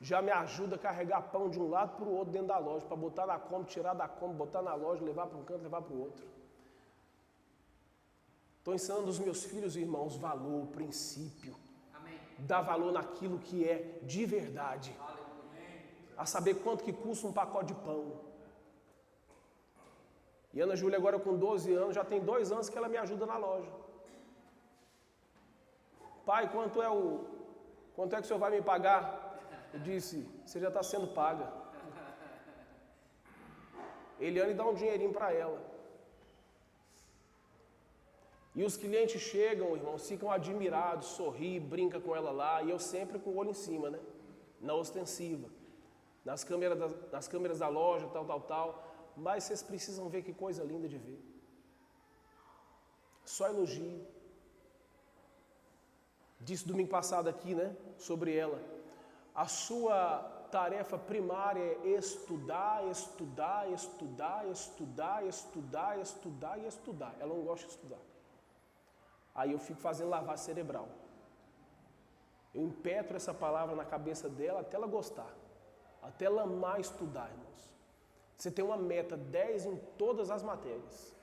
já me ajuda a carregar pão de um lado para o outro dentro da loja, para botar na Kombi, tirar da Kombi, botar na loja, levar para um canto, levar para o outro. Estou ensinando aos meus filhos e irmãos valor, princípio. Amém. dar valor naquilo que é de verdade. A saber quanto que custa um pacote de pão. E Ana Júlia agora com 12 anos, já tem 2 anos que ela me ajuda na loja. Pai, quanto é que o senhor vai me pagar? Eu disse, você já está sendo paga. Eliane dá um dinheirinho para ela. E os clientes chegam, irmãos, ficam admirados, sorri, brinca com ela lá, e eu sempre com o olho em cima, né? Na ostensiva. Nas câmeras da loja, tal. Mas vocês precisam ver que coisa linda de ver. Só elogio. Disse domingo passado aqui, né? Sobre ela. A sua tarefa primária é estudar. Ela não gosta de estudar. Aí eu fico fazendo lavagem cerebral. Eu impetro essa palavra na cabeça dela até ela gostar. Até ela amar estudar, irmãos. Você tem uma meta 10 em todas as matérias.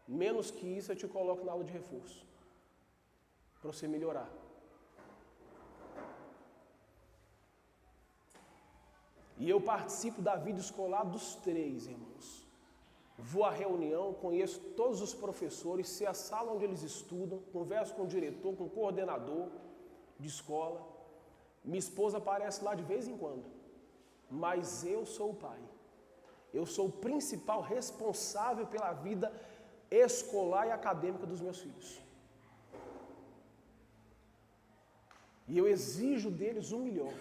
Menos que isso eu te coloco na aula de reforço. Para você melhorar. E eu participo da vida escolar dos 3, irmãos. Vou à reunião, conheço todos os professores, sei a sala onde eles estudam, converso com o diretor, com o coordenador de escola. Minha esposa aparece lá de vez em quando. Mas eu sou o pai. Eu sou o principal responsável pela vida escolar e acadêmica dos meus filhos. E eu exijo deles o melhor.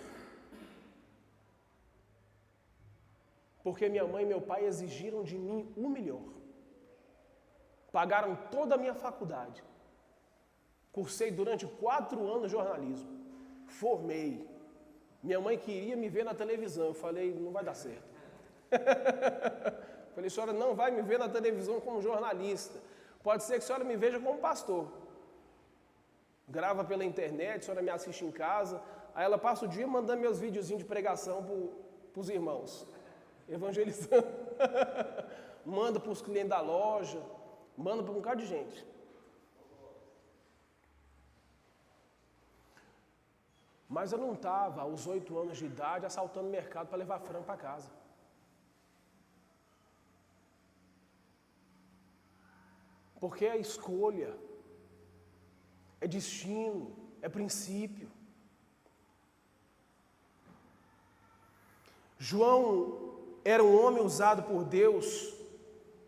Porque minha mãe e meu pai exigiram de mim o melhor. Pagaram toda a minha faculdade. Cursei durante 4 anos jornalismo. Formei. Minha mãe queria me ver na televisão. Eu falei, não vai dar certo. Falei, a senhora não vai me ver na televisão como jornalista. Pode ser que a senhora me veja como pastor. Grava pela internet, a senhora me assiste em casa. Aí ela passa o dia mandando meus videozinhos de pregação para os irmãos. Evangelizando. Manda para os clientes da loja. Manda para um bocado de gente. Mas eu não estava, aos 8 anos de idade, assaltando o mercado para levar frango para casa. Porque é escolha, é destino, é princípio. João era um homem usado por Deus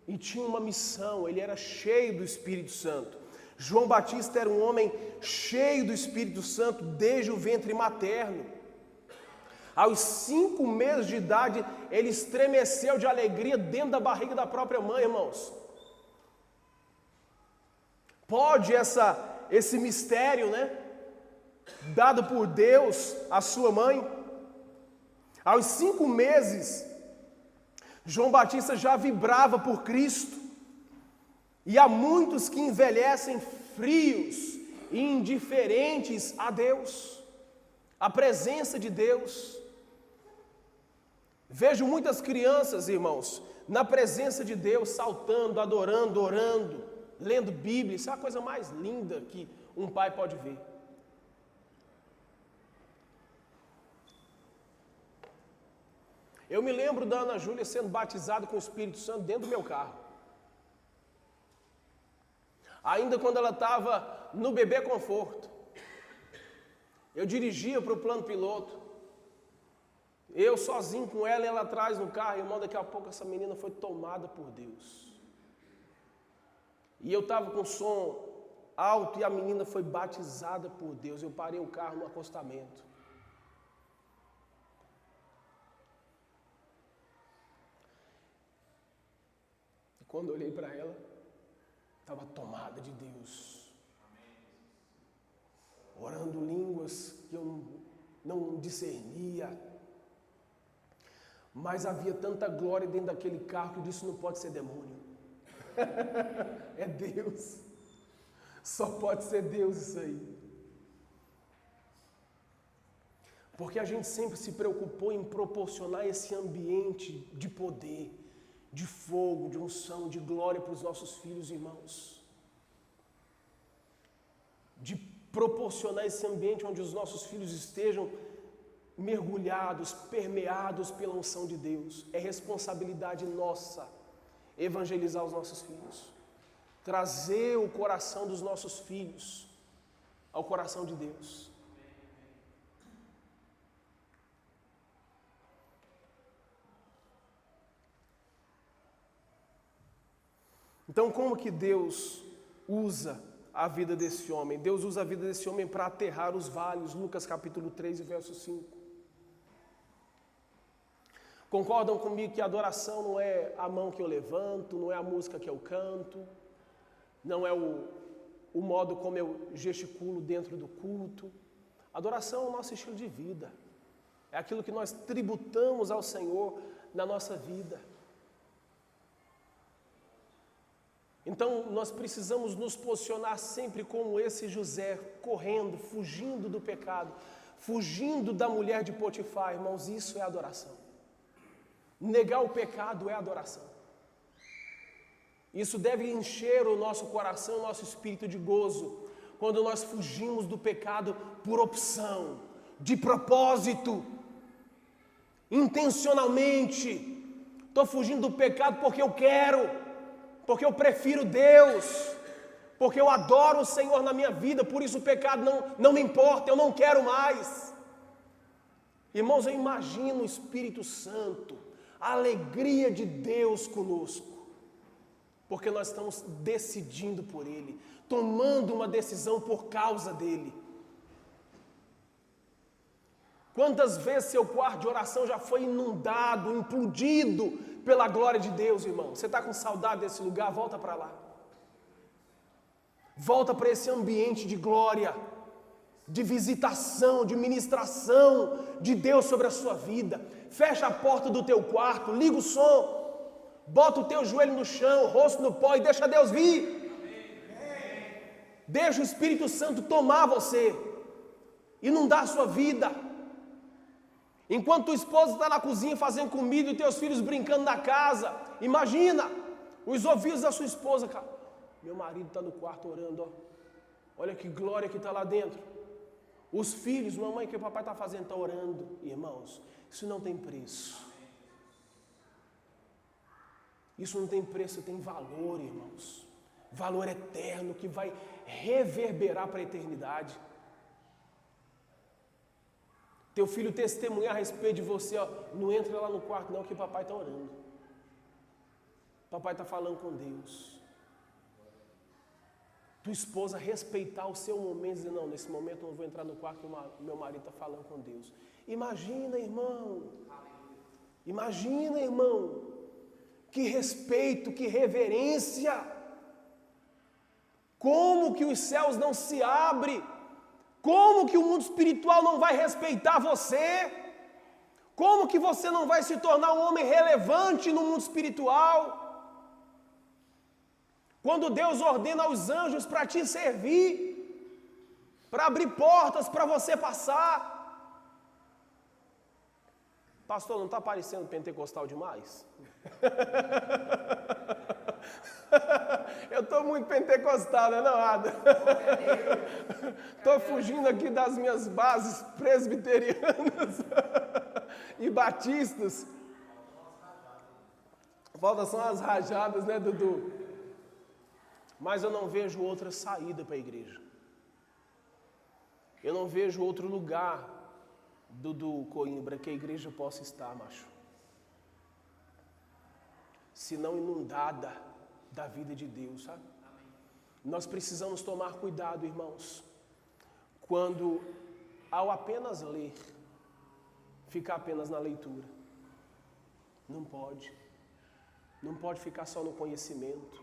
e tinha uma missão, ele era cheio do Espírito Santo. João Batista era um homem cheio do Espírito Santo desde o ventre materno. Aos 5 meses de idade, ele estremeceu de alegria dentro da barriga da própria mãe, irmãos. Pode esse mistério, né? Dado por Deus à sua mãe. Aos 5 meses, João Batista já vibrava por Cristo. E há muitos que envelhecem frios e indiferentes a Deus, à presença de Deus. Vejo muitas crianças, irmãos, na presença de Deus, saltando, adorando, orando, lendo Bíblia. Isso é a coisa mais linda que um pai pode ver. Eu me lembro da Ana Júlia sendo batizada com o Espírito Santo dentro do meu carro. Ainda quando ela estava no bebê conforto. Eu dirigia para o plano piloto. Eu sozinho com ela e ela atrás no carro. Irmão, daqui a pouco essa menina foi tomada por Deus. E eu estava com som alto e a menina foi batizada por Deus. Eu parei o carro no acostamento. E quando eu olhei para ela, estava tomada de Deus. Orando línguas que eu não discernia. Mas havia tanta glória dentro daquele carro que eu disse, não pode ser demônio. É Deus. Só pode ser Deus isso aí. Porque a gente sempre se preocupou em proporcionar esse ambiente de poder, de fogo, de unção, de glória para os nossos filhos e irmãos. De proporcionar esse ambiente onde os nossos filhos estejam mergulhados, permeados pela unção de Deus. É responsabilidade nossa evangelizar os nossos filhos, trazer o coração dos nossos filhos ao coração de Deus. Então, como que Deus usa a vida desse homem? Deus usa a vida desse homem para aterrar os vales, Lucas capítulo 3 e verso 5. Concordam comigo que a adoração não é a mão que eu levanto, não é a música que eu canto, não é o modo como eu gesticulo dentro do culto. Adoração é o nosso estilo de vida, é aquilo que nós tributamos ao Senhor na nossa vida. Então, nós precisamos nos posicionar sempre como esse José, correndo, fugindo do pecado, fugindo da mulher de Potifar, irmãos, isso é adoração. Negar o pecado é adoração. Isso deve encher o nosso coração, o nosso espírito de gozo, quando nós fugimos do pecado por opção, de propósito, intencionalmente. Estou fugindo do pecado porque eu quero, porque eu prefiro Deus, porque eu adoro o Senhor na minha vida, por isso o pecado não me importa, eu não quero mais. Irmãos, eu imagino o Espírito Santo, a alegria de Deus conosco, porque nós estamos decidindo por Ele, tomando uma decisão por causa dEle. Quantas vezes seu quarto de oração já foi inundado, implodido pela glória de Deus, irmão? Você está com saudade desse lugar? Volta para lá. Volta para esse ambiente de glória, de visitação, de ministração de Deus sobre a sua vida. Fecha a porta do teu quarto, liga o som, bota o teu joelho no chão, o rosto no pó e deixa Deus vir. Deixa o Espírito Santo tomar você, inundar a sua vida. Enquanto tua esposa está na cozinha fazendo comida e teus filhos brincando na casa, imagina os ouvidos da sua esposa, cara. Meu marido está no quarto orando, ó. Olha que glória que está lá dentro. Os filhos, mamãe, o que o papai está fazendo? Está orando. Irmãos, isso não tem preço. Isso não tem preço, tem valor, irmãos. Valor eterno que vai reverberar para a eternidade. Teu filho testemunhar a respeito de você, ó, não entra lá no quarto não, que o papai está orando. Papai está falando com Deus. Tua esposa respeitar o seu momento e dizer, não, nesse momento eu não vou entrar no quarto que o meu marido está falando com Deus. Imagina, irmão. Imagina, irmão. Que respeito, que reverência. Como que os céus não se abrem? Como que o mundo espiritual não vai respeitar você? Como que você não vai se tornar um homem relevante no mundo espiritual? Quando Deus ordena aos anjos para te servir, para abrir portas para você passar. Pastor, não está parecendo pentecostal demais? Eu estou muito pentecostal, não é nada? Estou fugindo aqui das minhas bases presbiterianas e batistas. Falta só as rajadas, né, Dudu? Mas eu não vejo outra saída para a igreja. Eu não vejo outro lugar, Dudu Coimbra, que a igreja possa estar, macho. Se não inundada da vida de Deus, sabe? Nós precisamos tomar cuidado, irmãos, quando ao apenas ler, ficar apenas na leitura. Não pode. Não pode ficar só no conhecimento.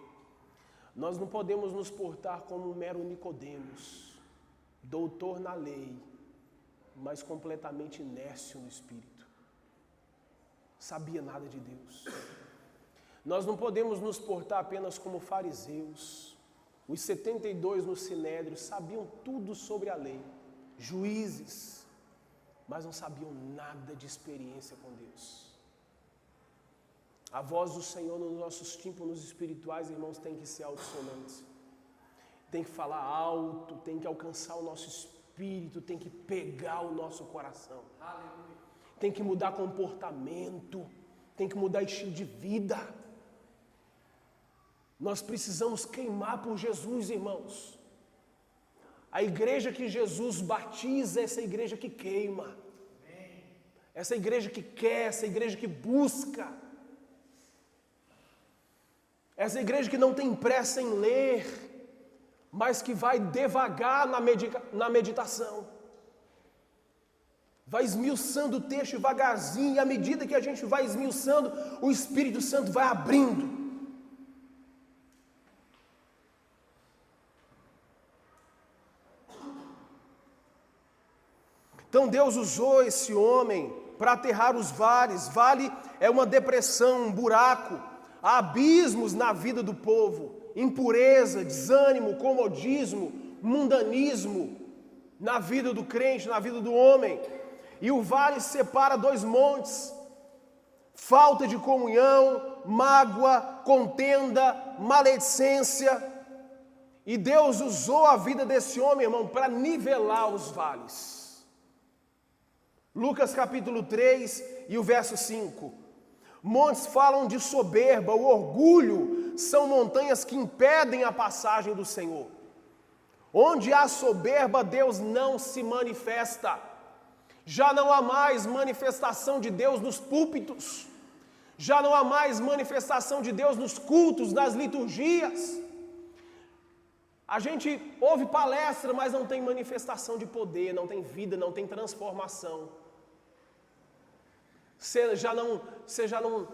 Nós não podemos nos portar como um mero Nicodemos, doutor na lei, mas completamente inércio no espírito. Sabia nada de Deus. Nós não podemos nos portar apenas como fariseus. Os 72 no Sinédrio sabiam tudo sobre a lei, juízes, mas não sabiam nada de experiência com Deus. A voz do Senhor nos nossos tímpanos espirituais, irmãos, tem que ser altissonante. tem que falar alto, tem que alcançar o nosso espírito, tem que pegar o nosso coração. Aleluia. Tem que mudar comportamento, tem que mudar estilo de vida. Nós precisamos queimar por Jesus, irmãos. A igreja que Jesus batiza é essa igreja que queima. Essa igreja que quer, essa igreja que busca. Essa igreja que não tem pressa em ler, mas que vai devagar na meditação. Vai esmiuçando o texto devagarzinho, e à medida que a gente vai esmiuçando, o Espírito Santo vai abrindo. Então Deus usou esse homem para aterrar os vales. Vale é uma depressão, um buraco, há abismos na vida do povo, impureza, desânimo, comodismo, mundanismo na vida do crente, na vida do homem. E o vale separa dois montes: falta de comunhão, mágoa, contenda, maledicência. E Deus usou a vida desse homem, irmão, para nivelar os vales. Lucas capítulo 3 e o verso 5. Montes falam de soberba, o orgulho são montanhas que impedem a passagem do Senhor. Onde há soberba, Deus não se manifesta. Já não há mais manifestação de Deus nos púlpitos. Já não há mais manifestação de Deus nos cultos, nas liturgias. A gente ouve palestra, mas não tem manifestação de poder, não tem vida, não tem transformação. Você já não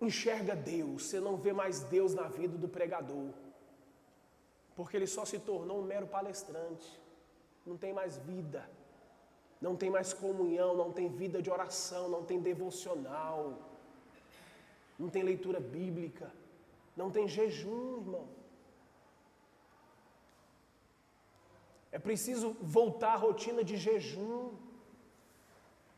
enxerga Deus, você não vê mais Deus na vida do pregador. Porque ele só se tornou um mero palestrante. Não tem mais vida, não tem mais comunhão, não tem vida de oração, não tem devocional, não tem leitura bíblica, não tem jejum, irmão. É preciso voltar à rotina de jejum,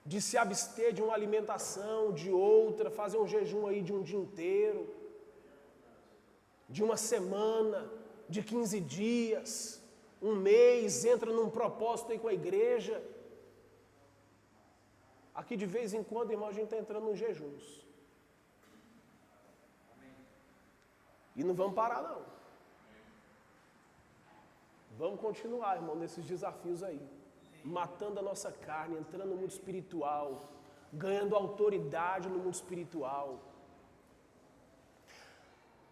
de se abster de uma alimentação, de outra, fazer um jejum aí de um dia inteiro, de uma semana, de 15 dias, um mês, entra num propósito aí com a igreja. Aqui de vez em quando, irmão, a gente está entrando nos jejuns. E não vamos parar, não. Vamos continuar, irmão, nesses desafios aí. Matando a nossa carne, entrando no mundo espiritual, ganhando autoridade no mundo espiritual.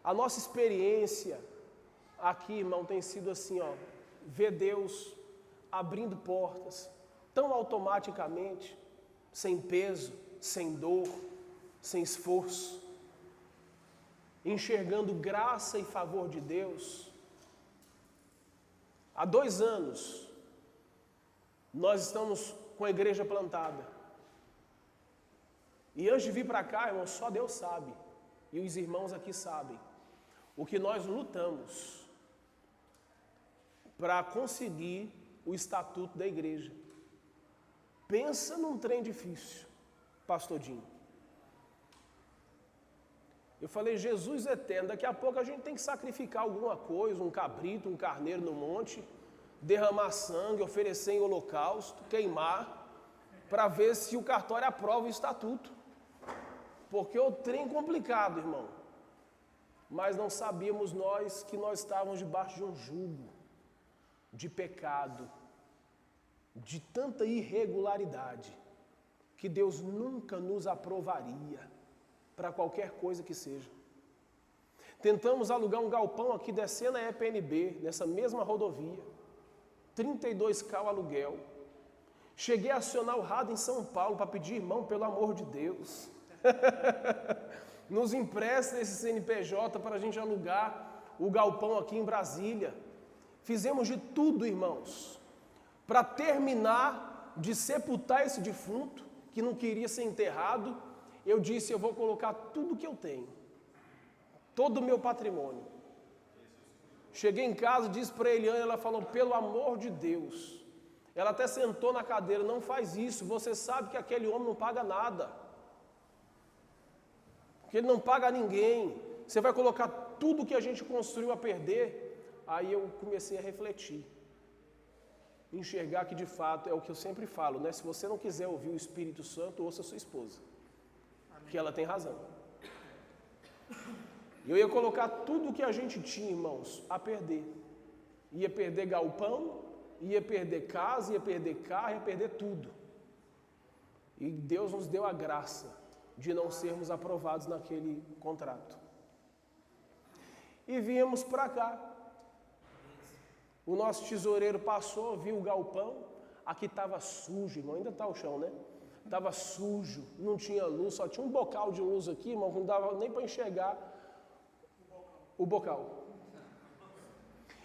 A nossa experiência aqui, irmão, tem sido assim, ó, ver Deus abrindo portas tão automaticamente, sem peso, sem dor, sem esforço, enxergando graça e favor de Deus. Há 2 anos, nós estamos com a igreja plantada. E antes de vir para cá, irmão, só Deus sabe, e os irmãos aqui sabem, o que nós lutamos para conseguir o estatuto da igreja. Pensa num trem difícil, pastor Dinho. Eu falei, Jesus eterno, daqui a pouco a gente tem que sacrificar alguma coisa, um cabrito, um carneiro no monte, derramar sangue, oferecer em holocausto, queimar, para ver se o cartório aprova o estatuto. Porque o trem é complicado, irmão. Mas não sabíamos nós que nós estávamos debaixo de um jugo de pecado, de tanta irregularidade, que Deus nunca nos aprovaria para qualquer coisa que seja. Tentamos alugar um galpão aqui descendo a EPNB, nessa mesma rodovia, 32K o aluguel. Cheguei a acionar o RAD em São Paulo para pedir, irmão, pelo amor de Deus, nos empresta esse CNPJ para a gente alugar o galpão aqui em Brasília. Fizemos de tudo, irmãos, para terminar de sepultar esse defunto, que não queria ser enterrado. Eu disse, eu vou colocar tudo que eu tenho, todo o meu patrimônio. Cheguei em casa, disse para a Eliane, ela falou, pelo amor de Deus. Ela até sentou na cadeira, não faz isso, você sabe que aquele homem não paga nada. Que ele não paga a ninguém. Você vai colocar tudo que a gente construiu a perder aí eu comecei a refletir, enxergar que de fato é o que eu sempre falo, né? Se você não quiser ouvir o Espírito Santo, ouça a sua esposa, que ela tem razão. Eu ia colocar tudo o que a gente tinha, irmãos, a perder. Ia perder galpão, ia perder casa, ia perder carro, ia perder tudo. E Deus nos deu a graça de não sermos aprovados naquele contrato. E viemos para cá. O nosso tesoureiro passou, viu o galpão, aqui estava sujo, irmão, ainda está o chão, né? Estava sujo, não tinha luz, só tinha um bocal de luz aqui, irmão, não dava nem para enxergar o bocal.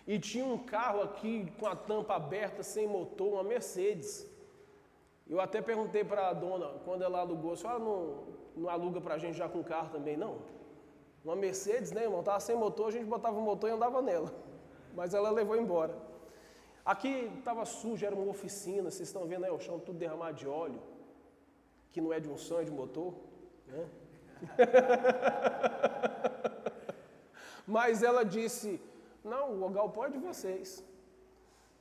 E tinha um carro aqui com a tampa aberta, sem motor, uma Mercedes. Eu até perguntei para a dona, quando ela alugou, a senhora não aluga para a gente já com carro também, não? Uma Mercedes, né, irmão? Estava sem motor, a gente botava o motor e andava nela. Mas ela levou embora. Aqui estava sujo, era uma oficina, vocês estão vendo aí o chão tudo derramado de óleo, que não é de unção, é de motor, né? Mas ela disse, não, o galpão é de vocês.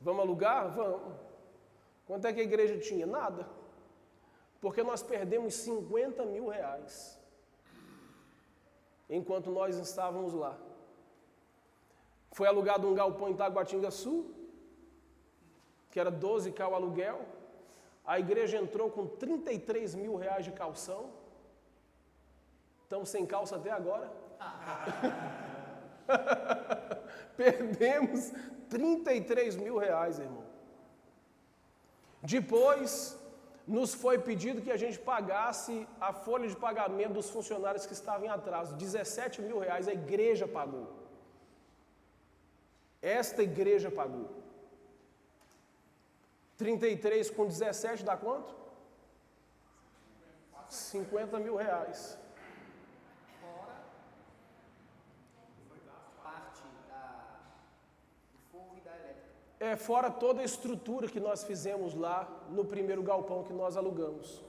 Vamos alugar? Vamos. Quanto é que a igreja tinha? Nada. Porque nós perdemos 50 mil reais enquanto nós estávamos lá. Foi alugado um galpão em Taguatinga-Sul, que era 12K o aluguel. A igreja entrou com 33 mil reais de calção. Estamos sem calça até agora. Perdemos 33 mil reais, irmão. Depois, nos foi pedido que a gente pagasse a folha de pagamento dos funcionários que estavam em atraso. 17 mil reais a igreja pagou. Esta igreja pagou. 33 com 17 dá quanto? 50 mil reais. Fora parte do fogo e da elétrica. Fora toda a estrutura que nós fizemos lá no primeiro galpão que nós alugamos.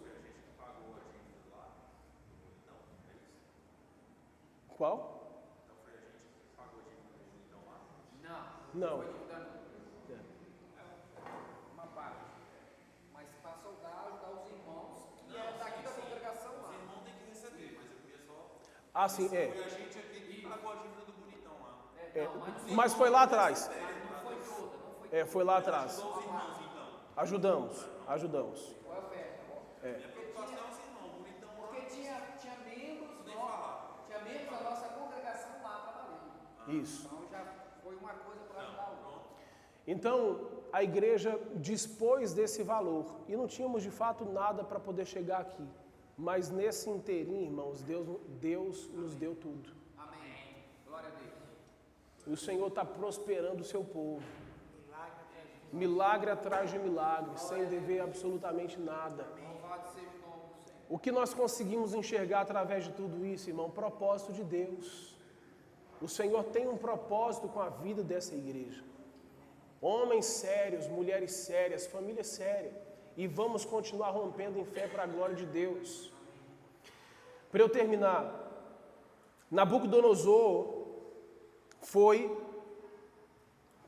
Qual? Não. Uma parte. Mas passa o dar, ajudar os irmãos, que é daqui da congregação lá. Os irmãos têm que receber, mas eu queria só... Ah, sim, Foi a gente aqui que pagou a dívida do bonitão lá. Mas foi lá atrás. Não foi toda, não foi Foi lá atrás. Ajudou os irmãos, então. Ajudamos. Qual é a oferta? Minha preocupação é os irmãos, bonitão lá. Porque tinha membros, Nem falar. tinha membros da nossa congregação lá trabalhando. Isso. Então já foi uma coisa para ajudar o outro. Então, a igreja dispôs desse valor e não tínhamos de fato nada para poder chegar aqui. Mas nesse inteirinho, irmãos, Deus nos deu tudo. Amém. Glória a Deus. E o Senhor está prosperando o seu povo. Milagre atrás de milagre, sem dever absolutamente nada. Louvado seja o nome do Senhor. O que nós conseguimos enxergar através de tudo isso, irmão? Propósito de Deus. O Senhor tem um propósito com a vida dessa igreja. Homens sérios, mulheres sérias, família séria. E vamos continuar rompendo em fé para a glória de Deus. Para eu terminar, Nabucodonosor foi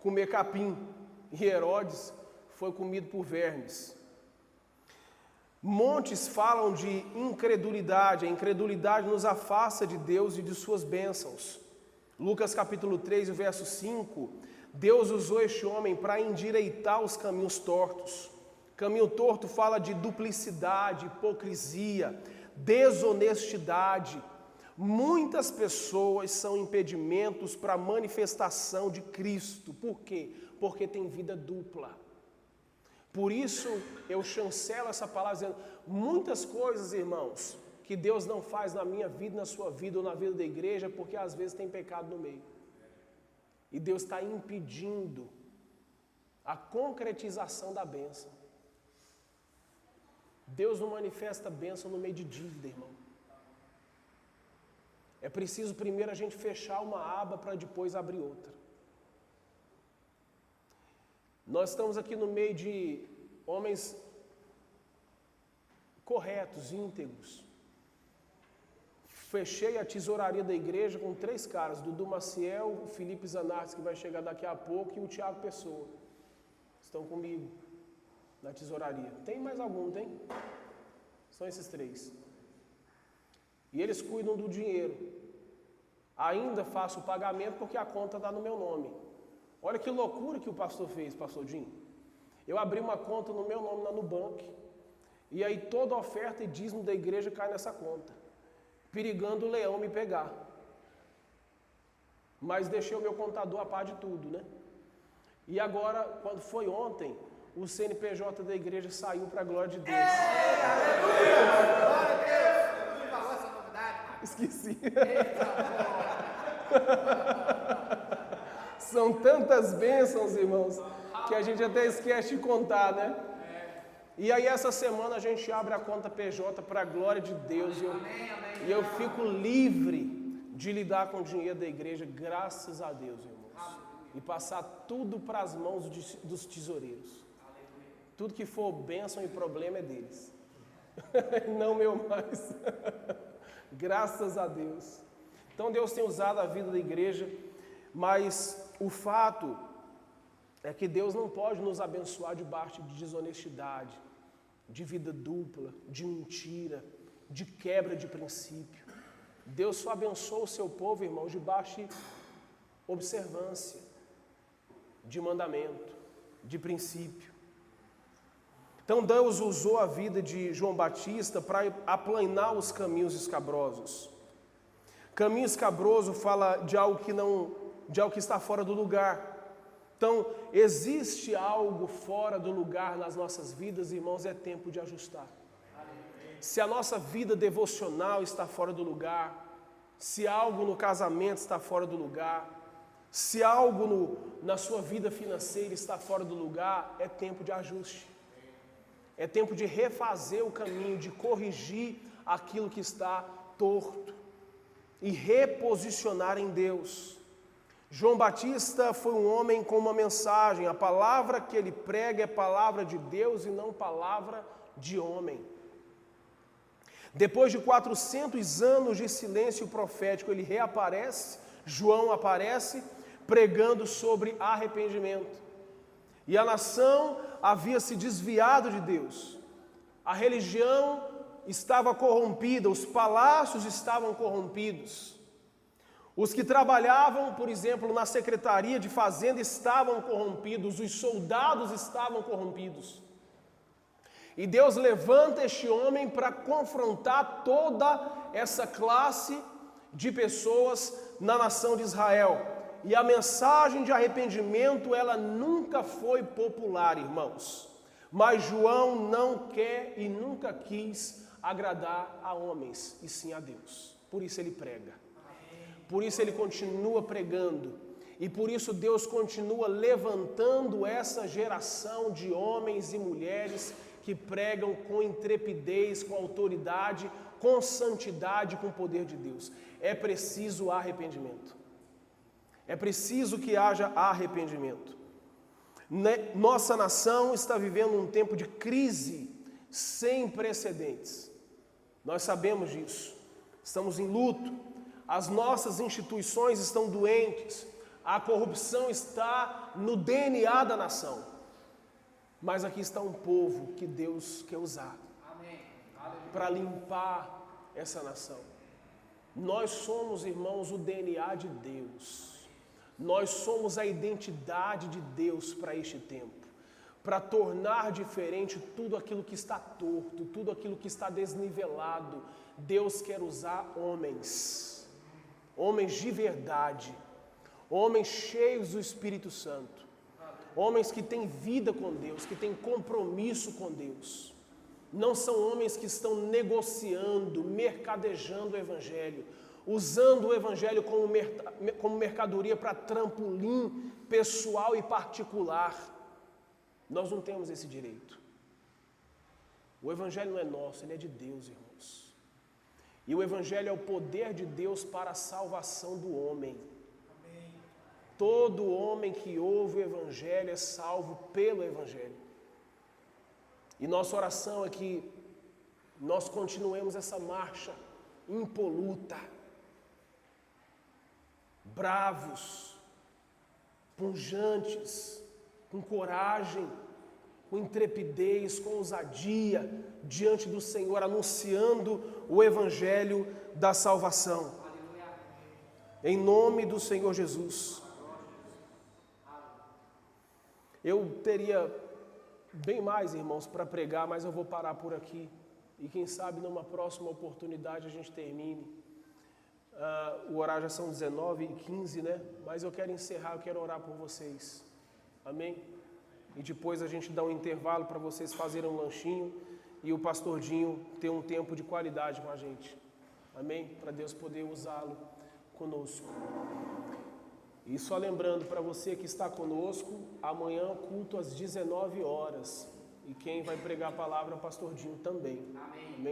comer capim e Herodes foi comido por vermes. Montes falam de incredulidade, a incredulidade nos afasta de Deus e de suas bênçãos. Lucas capítulo 3, verso 5, Deus usou este homem para endireitar os caminhos tortos. Caminho torto fala de duplicidade, hipocrisia, desonestidade. Muitas pessoas são impedimentos para a manifestação de Cristo. Por quê? Porque tem vida dupla. Por isso eu chancelo essa palavra dizendo, muitas coisas, irmãos, que Deus não faz na minha vida, na sua vida ou na vida da igreja, porque às vezes tem pecado no meio. E Deus está impedindo a concretização da bênção. Deus não manifesta bênção no meio de dívida, irmão. É preciso primeiro a gente fechar uma aba para depois abrir outra. Nós estamos aqui no meio de homens corretos, íntegros, fechei a tesouraria da igreja com 3 caras, Dudu Maciel, o Felipe Zanartes, que vai chegar daqui a pouco, e o Tiago Pessoa. Estão comigo na tesouraria. Tem mais algum, tem? São esses 3. E eles cuidam do dinheiro. Ainda faço o pagamento porque a conta está no meu nome. Olha que loucura que o pastor fez, pastor Dinho. Eu abri uma conta no meu nome na Nubank, e aí toda oferta e dízimo da igreja cai nessa conta, perigando o leão me pegar. Mas deixei o meu contador a par de tudo, né? E agora, quando foi ontem, o CNPJ da igreja saiu para a glória de Deus. Não falou essa novidade, Marcos? Esqueci. São tantas bênçãos, irmãos, que a gente até esquece de contar, né? E aí essa semana a gente abre a conta PJ para a glória de Deus. E eu fico livre de lidar com o dinheiro da igreja, graças a Deus, irmãos. E passar tudo para as mãos dos tesoureiros. Tudo que for bênção e problema é deles. Não meu mais. Graças a Deus. Então Deus tem usado a vida da igreja, mas o fato é que Deus não pode nos abençoar debaixo de desonestidade, de vida dupla, de mentira, de quebra de princípio. Deus só abençoa o seu povo, irmãos, debaixo de observância, de mandamento, de princípio. Então Deus usou a vida de João Batista para aplanar os caminhos escabrosos. Caminho escabroso fala de algo que está fora do lugar. Então, existe algo fora do lugar nas nossas vidas, irmãos, é tempo de ajustar. Se a nossa vida devocional está fora do lugar, se algo no casamento está fora do lugar, se algo na sua vida financeira está fora do lugar, é tempo de ajuste. É tempo de refazer o caminho, de corrigir aquilo que está torto e reposicionar em Deus. João Batista foi um homem com uma mensagem. A palavra que ele prega é palavra de Deus e não palavra de homem. Depois de 400 anos de silêncio profético, ele reaparece, João aparece, pregando sobre arrependimento. E a nação havia se desviado de Deus. A religião estava corrompida, os palácios estavam corrompidos. Os que trabalhavam, por exemplo, na secretaria de fazenda estavam corrompidos, os soldados estavam corrompidos. E Deus levanta este homem para confrontar toda essa classe de pessoas na nação de Israel. E a mensagem de arrependimento, ela nunca foi popular, irmãos. Mas João não quer e nunca quis agradar a homens, e sim a Deus. Por isso ele prega. Por isso ele continua pregando. E por isso Deus continua levantando essa geração de homens e mulheres que pregam com intrepidez, com autoridade, com santidade, com o poder de Deus. É preciso arrependimento. É preciso que haja arrependimento. Nossa nação está vivendo um tempo de crise sem precedentes. Nós sabemos disso. Estamos em luto. As nossas instituições estão doentes. A corrupção está no DNA da nação. Mas aqui está um povo que Deus quer usar para limpar essa nação. Nós somos, irmãos, o DNA de Deus. Nós somos a identidade de Deus para este tempo, para tornar diferente tudo aquilo que está torto, tudo aquilo que está desnivelado. Deus quer usar homens de verdade, homens cheios do Espírito Santo, homens que têm vida com Deus, que têm compromisso com Deus. Não são homens que estão negociando, mercadejando o Evangelho, usando o Evangelho como mercadoria para trampolim pessoal e particular. Nós não temos esse direito. O Evangelho não é nosso, ele é de Deus, irmãos. E o Evangelho é o poder de Deus para a salvação do homem. Amém. Todo homem que ouve o Evangelho é salvo pelo Evangelho. E nossa oração é que nós continuemos essa marcha impoluta, bravos, pujantes, com coragem, com intrepidez, com ousadia, diante do Senhor, anunciando o Evangelho da salvação. Em nome do Senhor Jesus. Eu teria bem mais, irmãos, para pregar, mas eu vou parar por aqui. E quem sabe numa próxima oportunidade a gente termine. O horário já são 19h15, né? Mas eu quero encerrar, eu quero orar por vocês. Amém? E depois a gente dá um intervalo para vocês fazerem um lanchinho e o pastor Dinho ter um tempo de qualidade com a gente. Amém? Para Deus poder usá-lo conosco. E só lembrando para você que está conosco, amanhã culto às 19 horas. E quem vai pregar a palavra é o pastor Dinho também. Amém?